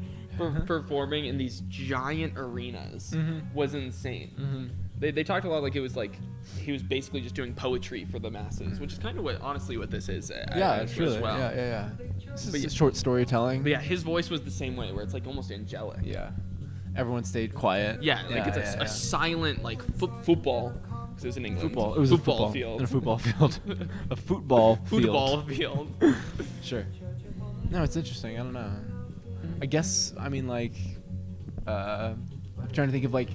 performing in these giant arenas was insane. They talked a lot like it was like he was basically just doing poetry for the masses, which is kind of honestly what this is. Yeah, as truly. well. Yeah. This But is yeah. short storytelling. But yeah, his voice was the same way, where it's like almost angelic. Yeah. Everyone stayed quiet. Yeah, like it's a silent like football. Because it was in England. Football. It was football a field. In a football field. A football field. Football field. Sure. No, it's interesting. I don't know. I guess, I mean, like, I'm trying to think of, like,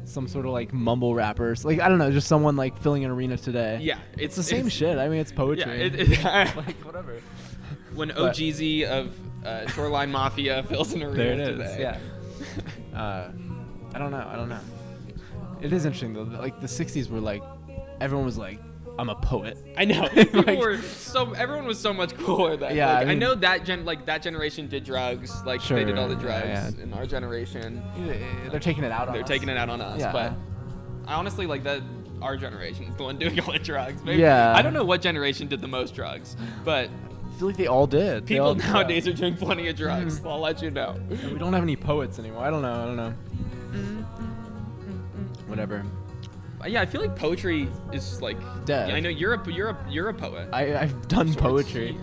some sort of, like, mumble rappers. Like, I don't know, just someone, like, filling an arena today. Yeah, It's the same shit. I mean, it's poetry. Yeah, like, whatever. when But- OGZ of Shoreline Mafia fills an arena There it is. today. Yeah. I don't know. It is interesting, though. Like, the 60s were, like, everyone was, like, I'm a poet. I know. Everyone was so much cooler then. Yeah, I know that that generation did drugs. Like Sure, they did all the drugs yeah. in our generation. They're taking it out on us. They're taking it out on us. Yeah. But I honestly like that. Our generation is the one doing all the drugs. Maybe, Yeah. I don't know what generation did the most drugs, but I feel like they all did. people nowadays are doing plenty of drugs. I'll let you know. We don't have any poets anymore. I don't know. Whatever. Yeah, I feel like poetry is like Dead. Yeah, I know you're a poet. I've done poetry.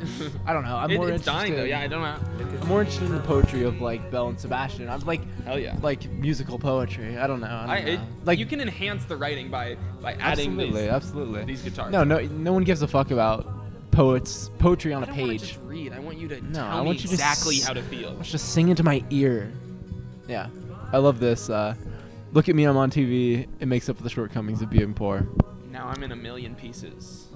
I don't know. I'm more it's interested. dying though. Yeah, I don't know. I'm more interested in the poetry of like Belle and Sebastian. I'm like, Hell yeah. like musical poetry. I don't know. Like you can enhance the writing by adding absolutely these guitars. No one gives a fuck about poetry on a I don't want to page. just read. I want you to No, tell I me want you to exactly how to feel. Let's just sing into my ear. Yeah, I love this. Look at me, I'm on TV. It makes up for the shortcomings of being poor. Now I'm in a million pieces.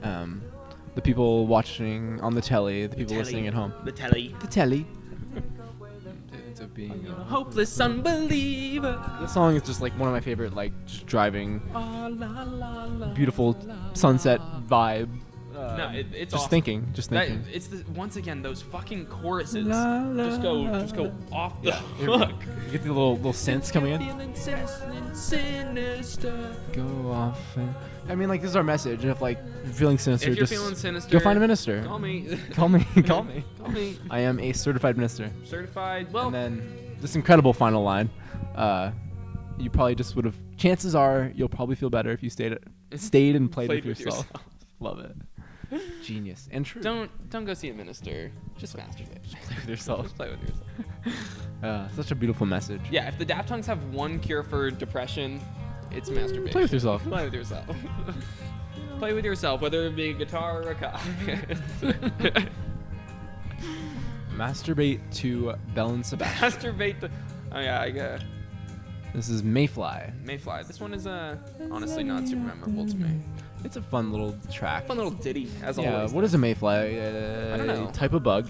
The people watching on the telly, the people listening at home. The telly. The telly. Into being A hopeless unbeliever. This song is just like one of my favorite, like just driving, beautiful sunset vibe. No, it's just awesome. thinking. It's once again those fucking choruses just go off the hook. You get the little synths coming in. Feeling sinister. Go off. I mean, like this is our message. If like you're feeling sinister, If you're just feeling sinister, go find a minister. Call me. Call me. Call me. Call me. I am a certified minister. Certified. Well, And then this incredible final line. You probably just would have. Chances are you'll probably feel better if you stayed and played with yourself. Love it. Genius and true. Don't go see a minister. Just masturbate. Play with yourself. Just play with yourself. Such a beautiful message. Yeah, if the Daft Punks have one cure for depression, it's masturbation. Play with yourself. Play with yourself. Play with yourself, whether it be a guitar or a cock. Masturbate to Belle and Sebastian. Masturbate to... Oh yeah, I got... This is Mayfly. Mayfly. This one is honestly not super memorable to me. It's a fun little track. Fun little ditty, as Yeah, always. what is a mayfly? I don't know. Type of bug.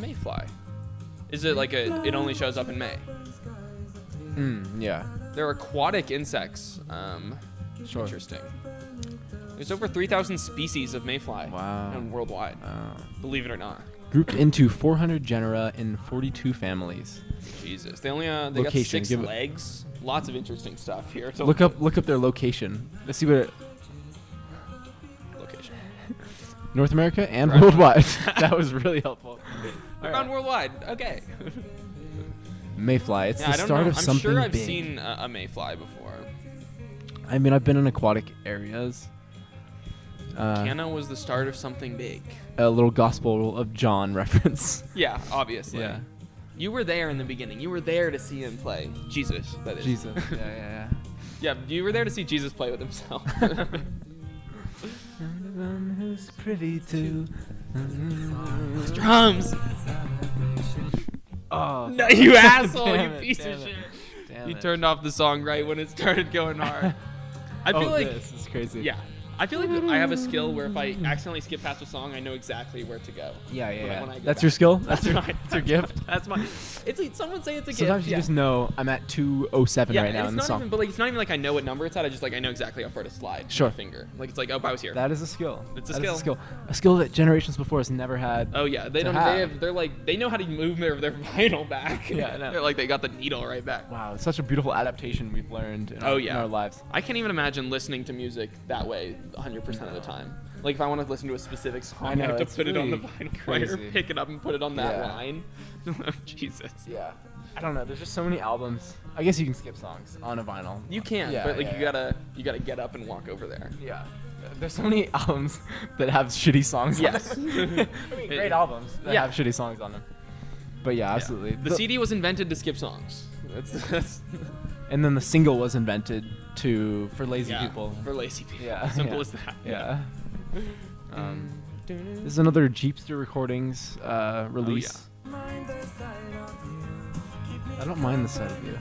Mayfly. Is it like it only shows up in May? Yeah. They're aquatic insects. Sure. Interesting. There's over 3,000 species of mayfly. Wow. Worldwide. Believe it or not. Grouped into 400 genera in 42 families. Jesus. They only got Location, 6 legs. Lots of interesting stuff here. So Look up their location. Let's see what location. North America and Right. worldwide. That was really helpful. They're found worldwide. Okay. Mayfly. It's Yeah, the I don't start know. of I'm something sure I've big. seen a mayfly before. I mean, I've been in aquatic areas. Canna was the start of something big. A little Gospel of John reference. Yeah, obviously. Yeah. You were there in the beginning. You were there to see him play. Jesus, that is. Jesus. Yeah. Yeah, you were there to see Jesus play with himself. Anyone who's privy to Drums. Oh. No, you asshole, Damn you it, piece damn of it, shit. damn You it. turned off the song right when it started going hard. I feel like this is crazy. yeah. I feel like I have a skill where if I accidentally skip past a song, I know exactly where to go. Yeah. when I get That's back. your skill. That's your, mine. That's your gift. That's my. It's like someone say it's a Sometimes gift. you just know I'm at 207 yeah, right now it's in the not song. even, but like it's not even like I know what number it's at. I just like I know exactly how far to slide. with Sure. My finger. Like it's like oh, I was here. That is a skill. It's a That is skill. A skill that generations before us never had. Oh yeah, they to don't. have. They're like they know how to move their vinyl back. Yeah, I know. They're like they got the needle right back. Wow, it's such a beautiful adaptation we've learned in, Oh, in yeah. our lives. I can't even imagine listening to music that way 100% of the time. Like if I want to listen to a specific song, I know, I have to it's put it on the really vinyl player, crazy. pick it up and put it on that Yeah. line. Jesus. Yeah. I don't know. There's just so many albums. I guess you can skip songs on a vinyl. You can, Yeah, but like yeah, you gotta get up and walk over there. Yeah. There's so many albums that have shitty songs Yes. on them. I mean, great albums that Yeah. have shitty songs on them. But yeah, absolutely. The CD was invented to skip songs. That's And then the single was invented for lazy yeah, people. for lazy people. Yeah. Simple yeah. as that. Yeah. This is another Jeepster Recordings release. I don't mind the sight of you.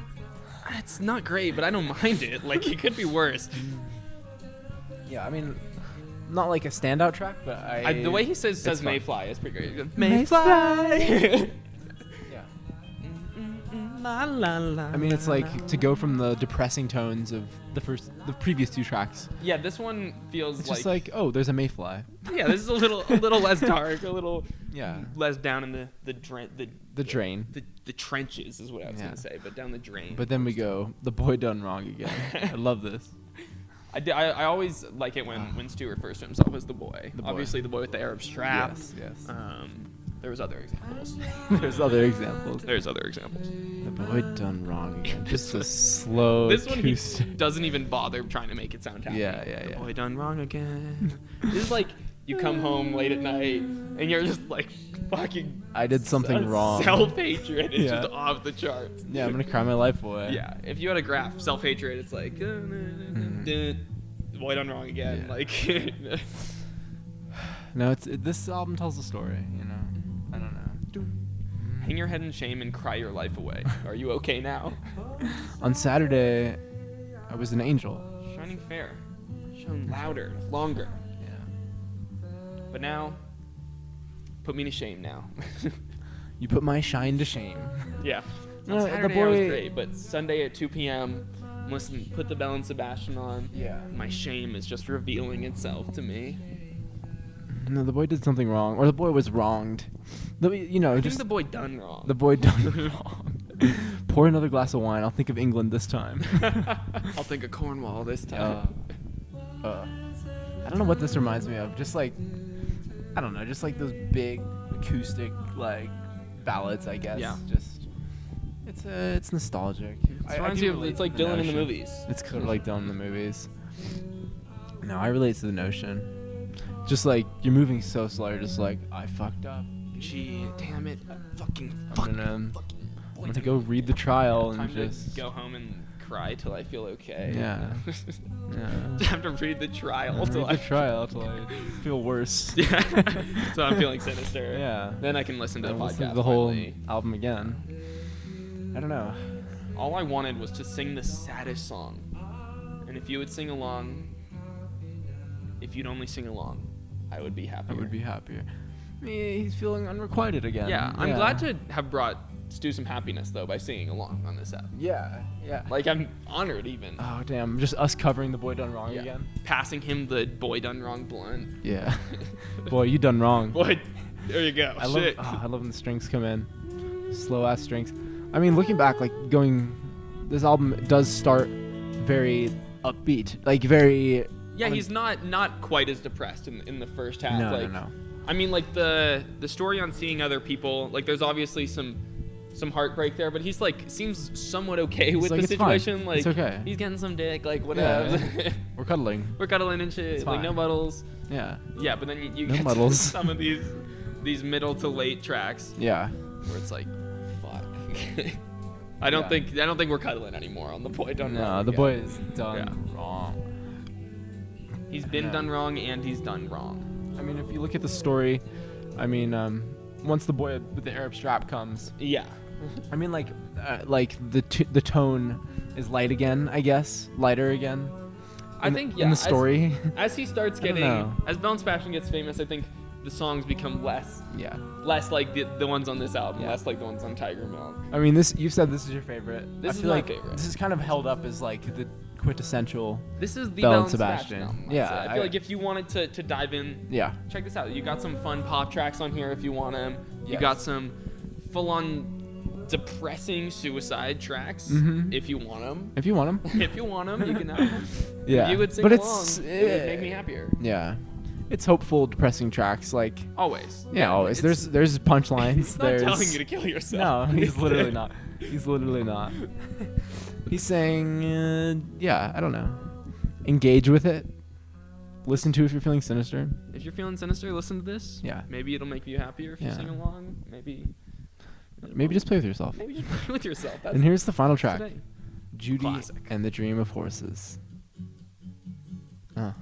It's not great, but I don't mind it. Like it could be worse. Yeah, I mean, not like a standout track, but The way he says fun. Mayfly is pretty great. Mayfly. Yeah. la la la. I mean, it's like to go from the depressing tones of the previous two tracks. Yeah, this one feels It's just like, oh, there's a mayfly. Yeah, this is a little less dark, a little less down in the drain. The trenches is what I was gonna say, but down the drain. But then we go, the boy done wrong again. I love this. I always like it when Stu refers to himself as the boy. Obviously, the boy with the Arab strap. Yes. There was other examples. There's other examples. The boy done wrong again. Just a slow. This one he doesn't even bother trying to make it sound happy. Yeah. The boy done wrong again. This is like you come home late at night and you're just like fucking. I did something wrong. Self-hatred is just off the charts. Yeah, I'm gonna cry my life away. Yeah, if you had a graph, self-hatred, it's like the boy done wrong again. Yeah. Like. No, this album tells a story. You know. I don't know. Hang your head in shame and cry your life away. Are you okay now? On Saturday, I was an angel. Shining fair. Shone louder, longer. Yeah. But now, put me to shame now. You put my shine to shame. Yeah. No, Saturday I was great, but Sunday at 2 p.m., put the Belle and Sebastian on. Yeah. My shame is just revealing itself to me. No, the boy did something wrong, or the boy was wronged. I think the boy done wrong. The boy done wrong. Pour another glass of wine. I'll think of England this time. I'll think of Cornwall this time. I don't know what this reminds me of. Just like, I don't know, just like those big acoustic like ballads, I guess. Yeah. Just it's nostalgic. It's like Dylan in the movies. It's kind of like Dylan in the movies. No, I relate to the notion. Just like you're moving so slow, you're just like, I fucked up. Gee, damn it! I'm gonna go read the trial and just go home and cry till I feel okay. Yeah. I have to read the trial till I feel worse. Yeah. So I'm feeling sinister. Yeah. Then I can listen to the podcast. Listen to the whole album again. I don't know. All I wanted was to sing the saddest song, and if you would sing along, if you'd only sing along, I would be happier. He's feeling unrequited again. Yeah, I'm glad to have brought Stu some happiness though by singing along on this app. Yeah. Like I'm honored even. Oh damn! Just us covering the boy done wrong again. Passing him the boy done wrong blunt. Yeah. Boy, you done wrong. Boy, there you go. I love when the strings come in. Slow ass strings. I mean, looking back, this album does start very upbeat, like very. Yeah, he's not quite as depressed in the first half. No. I mean, like the story on seeing other people, like there's obviously some heartbreak there, but he's like seems somewhat okay with the situation. Fine. Like it's okay. He's getting some dick, like whatever. Yeah. We're cuddling and shit. Like no muddles. Yeah. Yeah, but then you no get muddles. to some of these middle to late tracks. Yeah. Where it's like, fuck. I don't think we're cuddling anymore on the boy done wrong. No, the boy is done wrong. He's been done wrong and he's done wrong. I mean, if you look at the story, I mean, once the boy with the Arab strap comes. Yeah. I mean, the tone is light again, I guess. Lighter again. In the story. As he starts getting, as Belle and Sebastian gets famous, I think the songs become less. Yeah. Less like the ones on this album, less like the ones on Tiger Milk. I mean, you said this is your favorite. This is my favorite. This is kind of held up as like the quintessential. This is the Belle and Sebastian album, I feel like if you wanted to dive in, check this out. You got some fun pop tracks on here if you want them. Yes. You got some full-on depressing suicide tracks if you want them. If you want them, you can have them. Yeah, you would sing along. It would make me happier. Yeah. It's hopeful, depressing tracks, like always. Yeah, always. There's punchlines. He's not telling you to kill yourself. No, he's literally not. He's saying, I don't know. Engage with it. Listen to if you're feeling sinister. If you're feeling sinister, listen to this. Yeah. Maybe it'll make you happier if you sing along. Maybe just play with yourself. Maybe just play with yourself. And here's the final track. Today. Judy Classic. and the Dream of Horses. Kind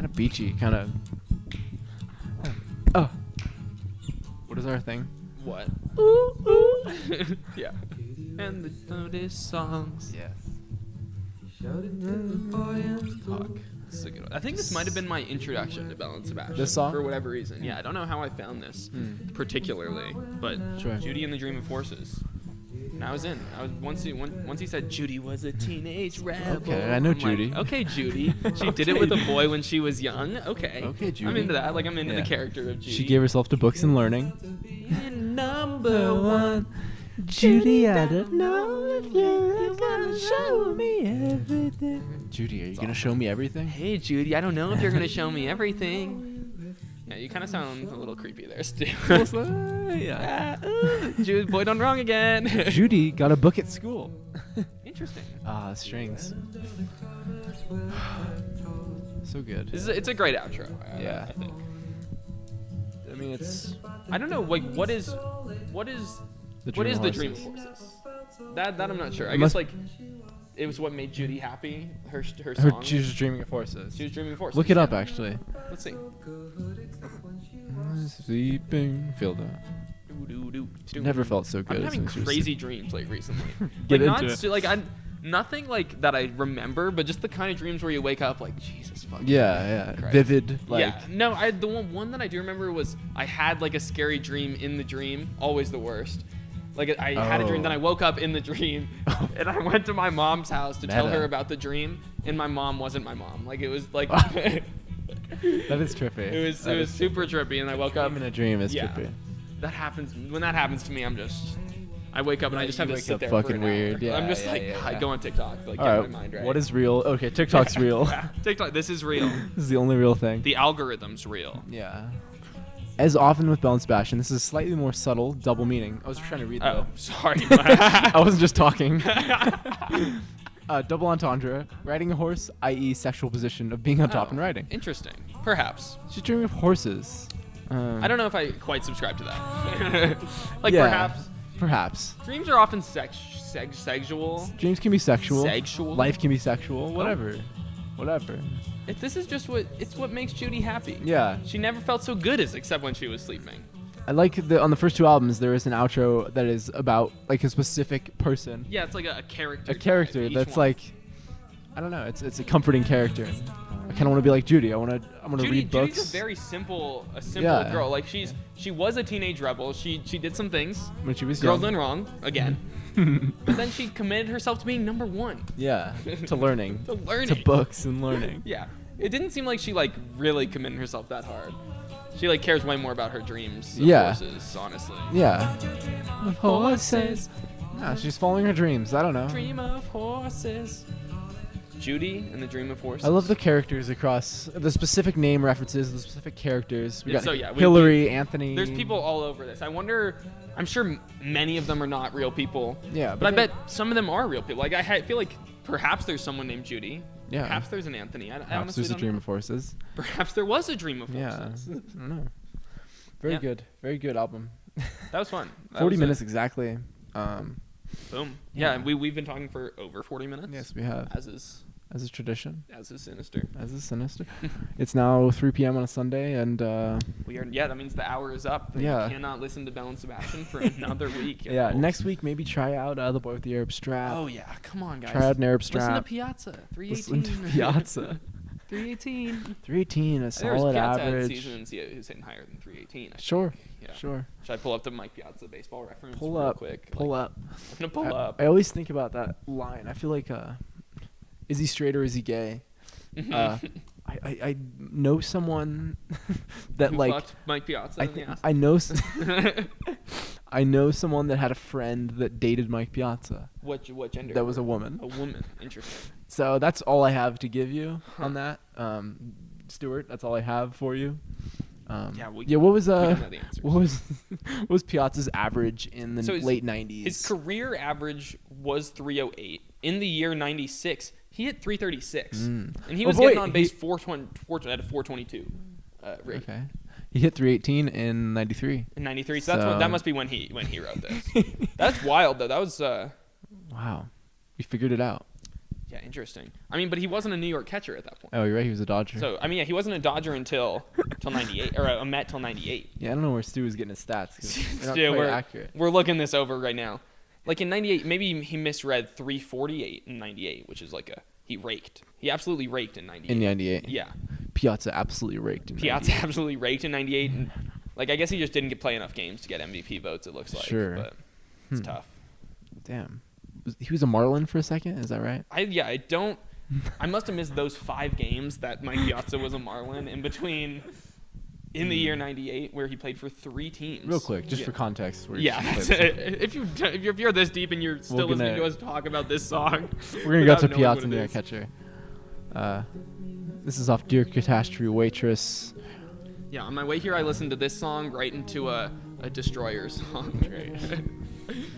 of beachy, kind of. What is our thing? What? Ooh, ooh. Yeah. And the notice songs. Yes. Fuck. This is a good one. I think this might have been my introduction to Belle and Sebastian. This song? For whatever reason. Yeah, I don't know how I found this particularly, but Sure. Judy and the Dream of Horses. And I was in. Once he said Judy was a teenage rebel. Okay, I know I'm Judy. Like, okay, Judy. She did it with a boy when she was young. Okay. Okay, Judy. I'm into that. Like, I'm into the character of Judy. She gave herself to books and learning. Number one. Judy, I don't know if you're gonna show me everything. Judy, are you gonna show me everything? Hey, Judy, I don't know if you're gonna show me everything. Yeah, you kind of sound a little creepy there, Stu. Yeah. Judy, boy done wrong again. Judy got a book at school. Interesting. Strings. So good. It's a great outro. Yeah. I think. I mean, it's. I don't know. Like, what is The the dream of horses? That I'm not sure. I guess like it was what made Judy happy. Her song. She was dreaming of horses. She was dreaming of horses. Look it up, actually. Let's see. Sleeping fielder. Never felt so good. I'm as having when she was crazy dreams like recently. Get like, into it. Like nothing like that I remember, but just the kind of dreams where you wake up like Jesus fucking. Yeah. Christ. Vivid. Like. Yeah. No, the one that I do remember was I had like a scary dream in the dream. Always the worst. Like I had a dream, then I woke up in the dream, and I went to my mom's house to tell her about the dream, and my mom wasn't my mom. Like it was like. That is trippy. It was super trippy, and I woke up in a dream is trippy. That happens when that happens to me. I wake up and I just have to sit there fucking for an weird. hour. Yeah, I'm just I go on TikTok, like all get right, my mind right. What is real? Okay, TikTok's real. TikTok, this is real. This is the only real thing. The algorithm's real. Yeah. As often with Belle and Sebastian, this is slightly more subtle, double meaning. I was trying to read that. Oh, sorry. I wasn't just talking. Double entendre. Riding a horse, i.e. sexual position of being on top and riding. Interesting. Perhaps. She's dreaming of horses. I don't know if I quite subscribe to that. Perhaps. Perhaps. Dreams are often sexual. Dreams can be sexual. Sexual. Life can be sexual. Whatever. If this is just what makes Judy happy. Yeah. She never felt so good except when she was sleeping. I like on the first two albums there is an outro that is about like a specific person. Yeah, it's like a character. A character that's like, I don't know. It's a comforting character. I kind of want to be like Judy. I'm gonna read books. Judy's a very simple Yeah. girl. Like she was a teenage rebel. She did some things. When she was Girl young. done wrong again. But then she committed herself to being number one. Yeah. To learning. To books and learning. Yeah. It didn't seem like she like really committed herself that hard. She like cares way more about her dreams of horses, honestly. Yeah. Of horses. Yeah, she's following her dreams. I don't know. Dream of horses. Judy and the Dream of Horses. I love the characters across the specific name references, the specific characters. We got we- Hillary, Anthony. There's people all over this. I wonder. I'm sure many of them are not real people. Yeah, but I bet some of them are real people. Like I feel like perhaps there's someone named Judy. Yeah. Perhaps there's an Anthony. I Perhaps honestly there's a don't Dream know. of Horses. Perhaps there was a Dream of Yeah. Horses. I don't know. Very good. Very good album. That was fun. 40 minutes exactly. Boom. Yeah, and we've been talking for over 40 minutes. Yes, we have. As is tradition. As is sinister. As is sinister. It's now 3 p.m. on a Sunday, and we are. Yeah, that means the hour is up. Yeah. You cannot listen to Belle and Sebastian for another week. Yeah, next week maybe try out The Boy with the Arab Strap. Oh yeah, come on guys. Try out an Arab Strap. Listen to Piazza. 318. Listen to Piazza. 318. 318, a solid Piazza average. Seasons, who's hitting higher than 318. Sure. Yeah. Sure. Should I pull up the Mike Piazza baseball reference Pull real up. quick? Pull Like, up. I'm gonna pull up. I always think about that line. I feel like, is he straight or is he gay? I know someone that Who like fucked Mike Piazza in the ass? I know I know someone that had a friend that dated Mike Piazza. What gender? That was a woman. A woman. Interesting. So that's all I have to give you on that. Stuart, that's all I have for you. What was what was Piazza's average in the late 90s? His career average was 308. In the year 96, he hit 336. And he was getting on base 420 at a 422 rate. Okay. He hit 318 in 93. In 93. So that must be when he wrote this. That's wild though. That was wow. We figured it out. Yeah, interesting. I mean, but he wasn't a New York catcher at that point. Oh, you're right. He was a Dodger. So, I mean, yeah, he wasn't a Dodger until 98, or a Met till 98. Yeah, I don't know where Stu was getting his stats. 'Cause they're not Yeah, quite accurate. We're looking this over right now. Like in 98, maybe he misread 348 in 98, which is like he raked. He absolutely raked in 98. In 98. Yeah. Piazza absolutely raked in 98. Piazza absolutely raked in 98. And, like, I guess he just didn't play enough games to get MVP votes, it looks like. Sure. But it's tough. Damn. He was a Marlin for a second. Is that right? I don't. I must have missed those 5 games that Mike Piazza was a Marlin in between. In the year '98, where he played for 3 teams. Real quick, just for context. That's it. If you're this deep and you're still listening to us talk about this song, we're gonna go to Piazza Near Catcher. This is off Dear Catastrophe Waitress. Yeah, on my way here, I listened to this song right into a Destroyer song. Great.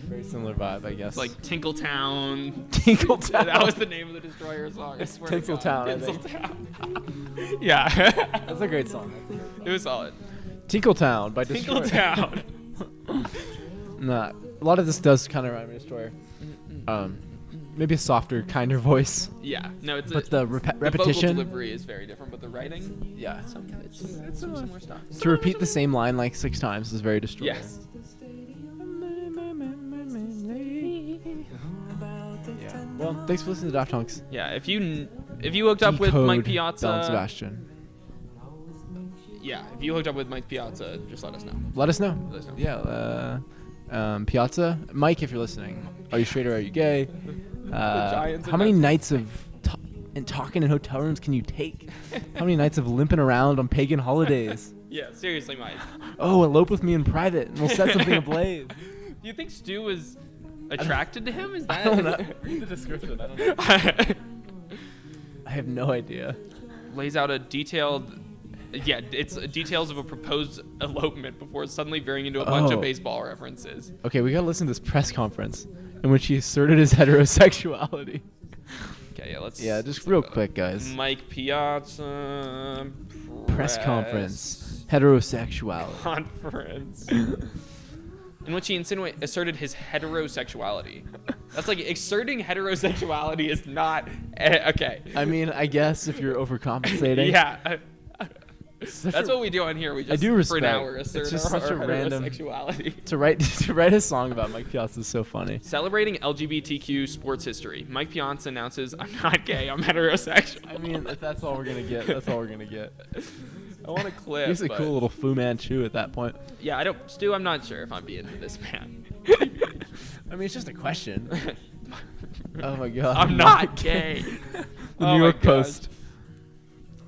Very similar vibe, I guess. Like Tinkletown. Tinkletown. That was the name of the Destroyer song. I swear Tinkletown. Tinkletown. Yeah. That's a great song. It was solid. Tinkletown by Destroyer. Tinkletown. Nah, a lot of this does kind of rhyme with Destroyer. Maybe a softer, kinder voice. Yeah. No, the repetition. The vocal delivery is very different, but the writing. Yeah. It's similar stuff. To repeat the same line like 6 times is very Destroyer. Yes. Yeah. Well, thanks for listening to Daft Hunks. Yeah. If you hooked up with Mike Piazza. Belle and Sebastian. Yeah. If you hooked up with Mike Piazza, just let us know. Let us know. Yeah. Piazza, Mike, if you're listening, are you straight or are you gay? How many nights of talking in hotel rooms can you take? How many nights of limping around on pagan holidays? Yeah, seriously, Mike. Oh, elope with me in private, and we'll set something ablaze. Do you think Stu was attracted to him? Is that? I don't know. Read the description. I don't know. I have no idea. Lays out a detailed. Yeah, it's details of a proposed elopement before suddenly veering into a bunch of baseball references. Okay, we gotta listen to this press conference in which he asserted his heterosexuality. Okay, yeah, let's. Yeah, just real quick, guys. Mike Piazza. Press conference. Heterosexuality. Conference. In which he asserted his heterosexuality. That's like asserting heterosexuality is not okay. I mean, I guess if you're overcompensating. Yeah. That's what we do on here. We just I do respect. For an hour assert it's just our such a random heterosexuality. To write a song about Mike Piazza is so funny. Celebrating LGBTQ sports history. Mike Piazza announces, "I'm not gay. I'm heterosexual." I mean, if that's all we're gonna get, that's all we're gonna get. I want a clip. He's a cool little Fu Manchu at that point. Yeah, Stu, I'm not sure if I'm being this man. I mean, it's just a question. Oh my god. I'm not gay. The New York Post.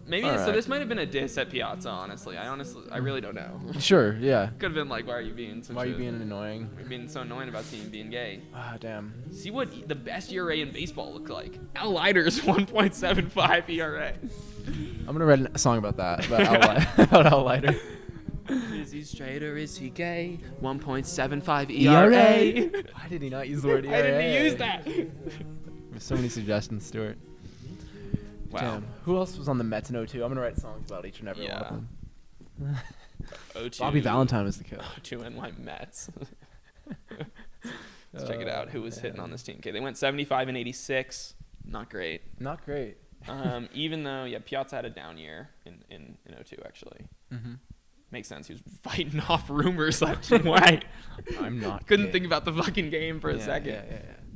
Maybe so. This might have been a diss at Piazza. Honestly, I really don't know. Sure. Yeah. Could have been like, why are you being so? Why are you being annoying? You're being so annoying about being gay. Ah, damn. See what the best ERA in baseball looked like. Al Leiter's 1.75 ERA. I'm gonna write a song about that. About Al Leiter. Is he straight or is he gay? 1.75 ERA. Why did he not use the word ERA? Why didn't he use that? There's so many suggestions, Stuart. Wow. Damn. Who else was on the Mets in 02? I'm gonna write songs about each and every one of them. 02. Bobby Valentine was the killer. 02 NY Mets. Let's check it out. Who was hitting on this team? Okay, they went 75 and 86. Not great. Not great. Even though, Piazza had a down year in 02, actually. Mm-hmm. Makes sense. He was fighting off rumors left and right. I'm not. Couldn't think about the fucking game for a second.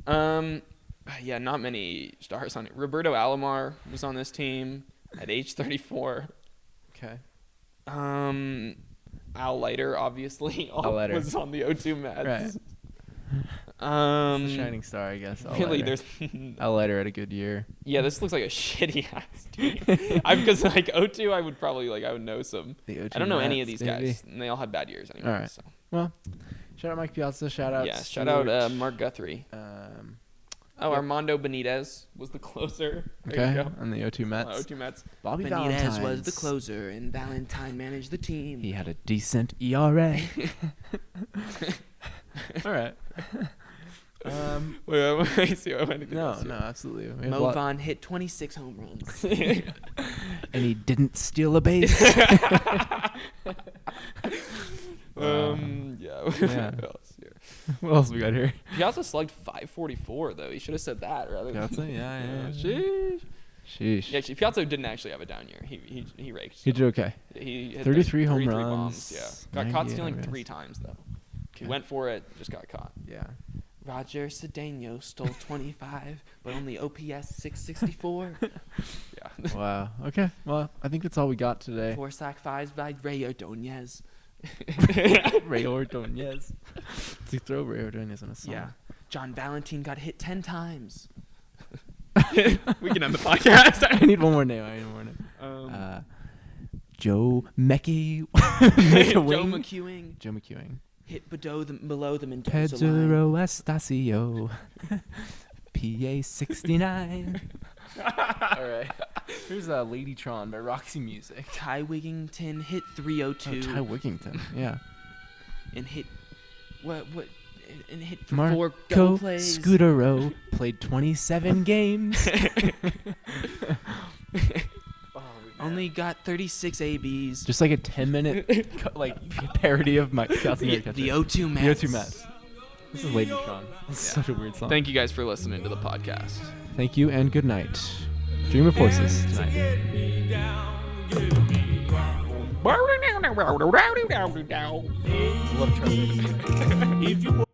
Yeah. Not many stars on it. Roberto Alomar was on this team at age 34. Okay. Al Leiter, obviously, was on the 02 Mets. Right. It's the shining star, I guess. Really, there's Al Leiter had a good year. Yeah, this looks like a shitty ass team. Because like 02, I would probably I would know some. I don't know any of these guys, and they all had bad years anyway. All right. So. Well, shout out Mike Piazza. Shout out. Yeah. Shout out Mark Guthrie. Armando Benitez was the closer. Okay. On the 02 Mets. 02 Mets. Bobby Benitez Valentine was the closer, and Valentine managed the team. He had a decent ERA. All right. Wait, see what anything no, else here. No, absolutely. Mo Vaughn hit 26 home runs. And he didn't steal a base. Yeah. What else we got here? Piazza slugged 544 though. He should have said that rather than. Piazza, yeah. Sheesh. Yeah, actually, Piazza didn't actually have a down year. He raked. He did okay. He hit 33 home 33 runs. Bombs, yeah. Got caught stealing 3 times though. Okay. He went for it, just got caught. Yeah. Roger Cedeno stole 25, but only OPS 664. Yeah. Wow. Okay. Well, I think that's all we got today. 4 sack fives by Ray Ordonez. Ray Ordonez. To throw Ray Ordonez on a song. Yeah. John Valentine got hit 10 times. We can end the podcast. I need one more name. Joe Mecky. Joe McEwing. Joe McEwing. Hit below the Mendoza Pedro line. Estacio. PA 69. All right. Here's Ladytron by Roxy Music. Ty Wigington hit 302. Ty Wigington. Yeah. And hit what? And hit for Marco 4 go plays. Scudero played 27 games. Only got 36 ABs. Just like a 10-minute parody of my the O2 Mets. The O2 Mets. This is Ladytron. This is such a weird song. Thank you guys for listening to the podcast. Thank you and good night. Dream of horses tonight. Love Charlie.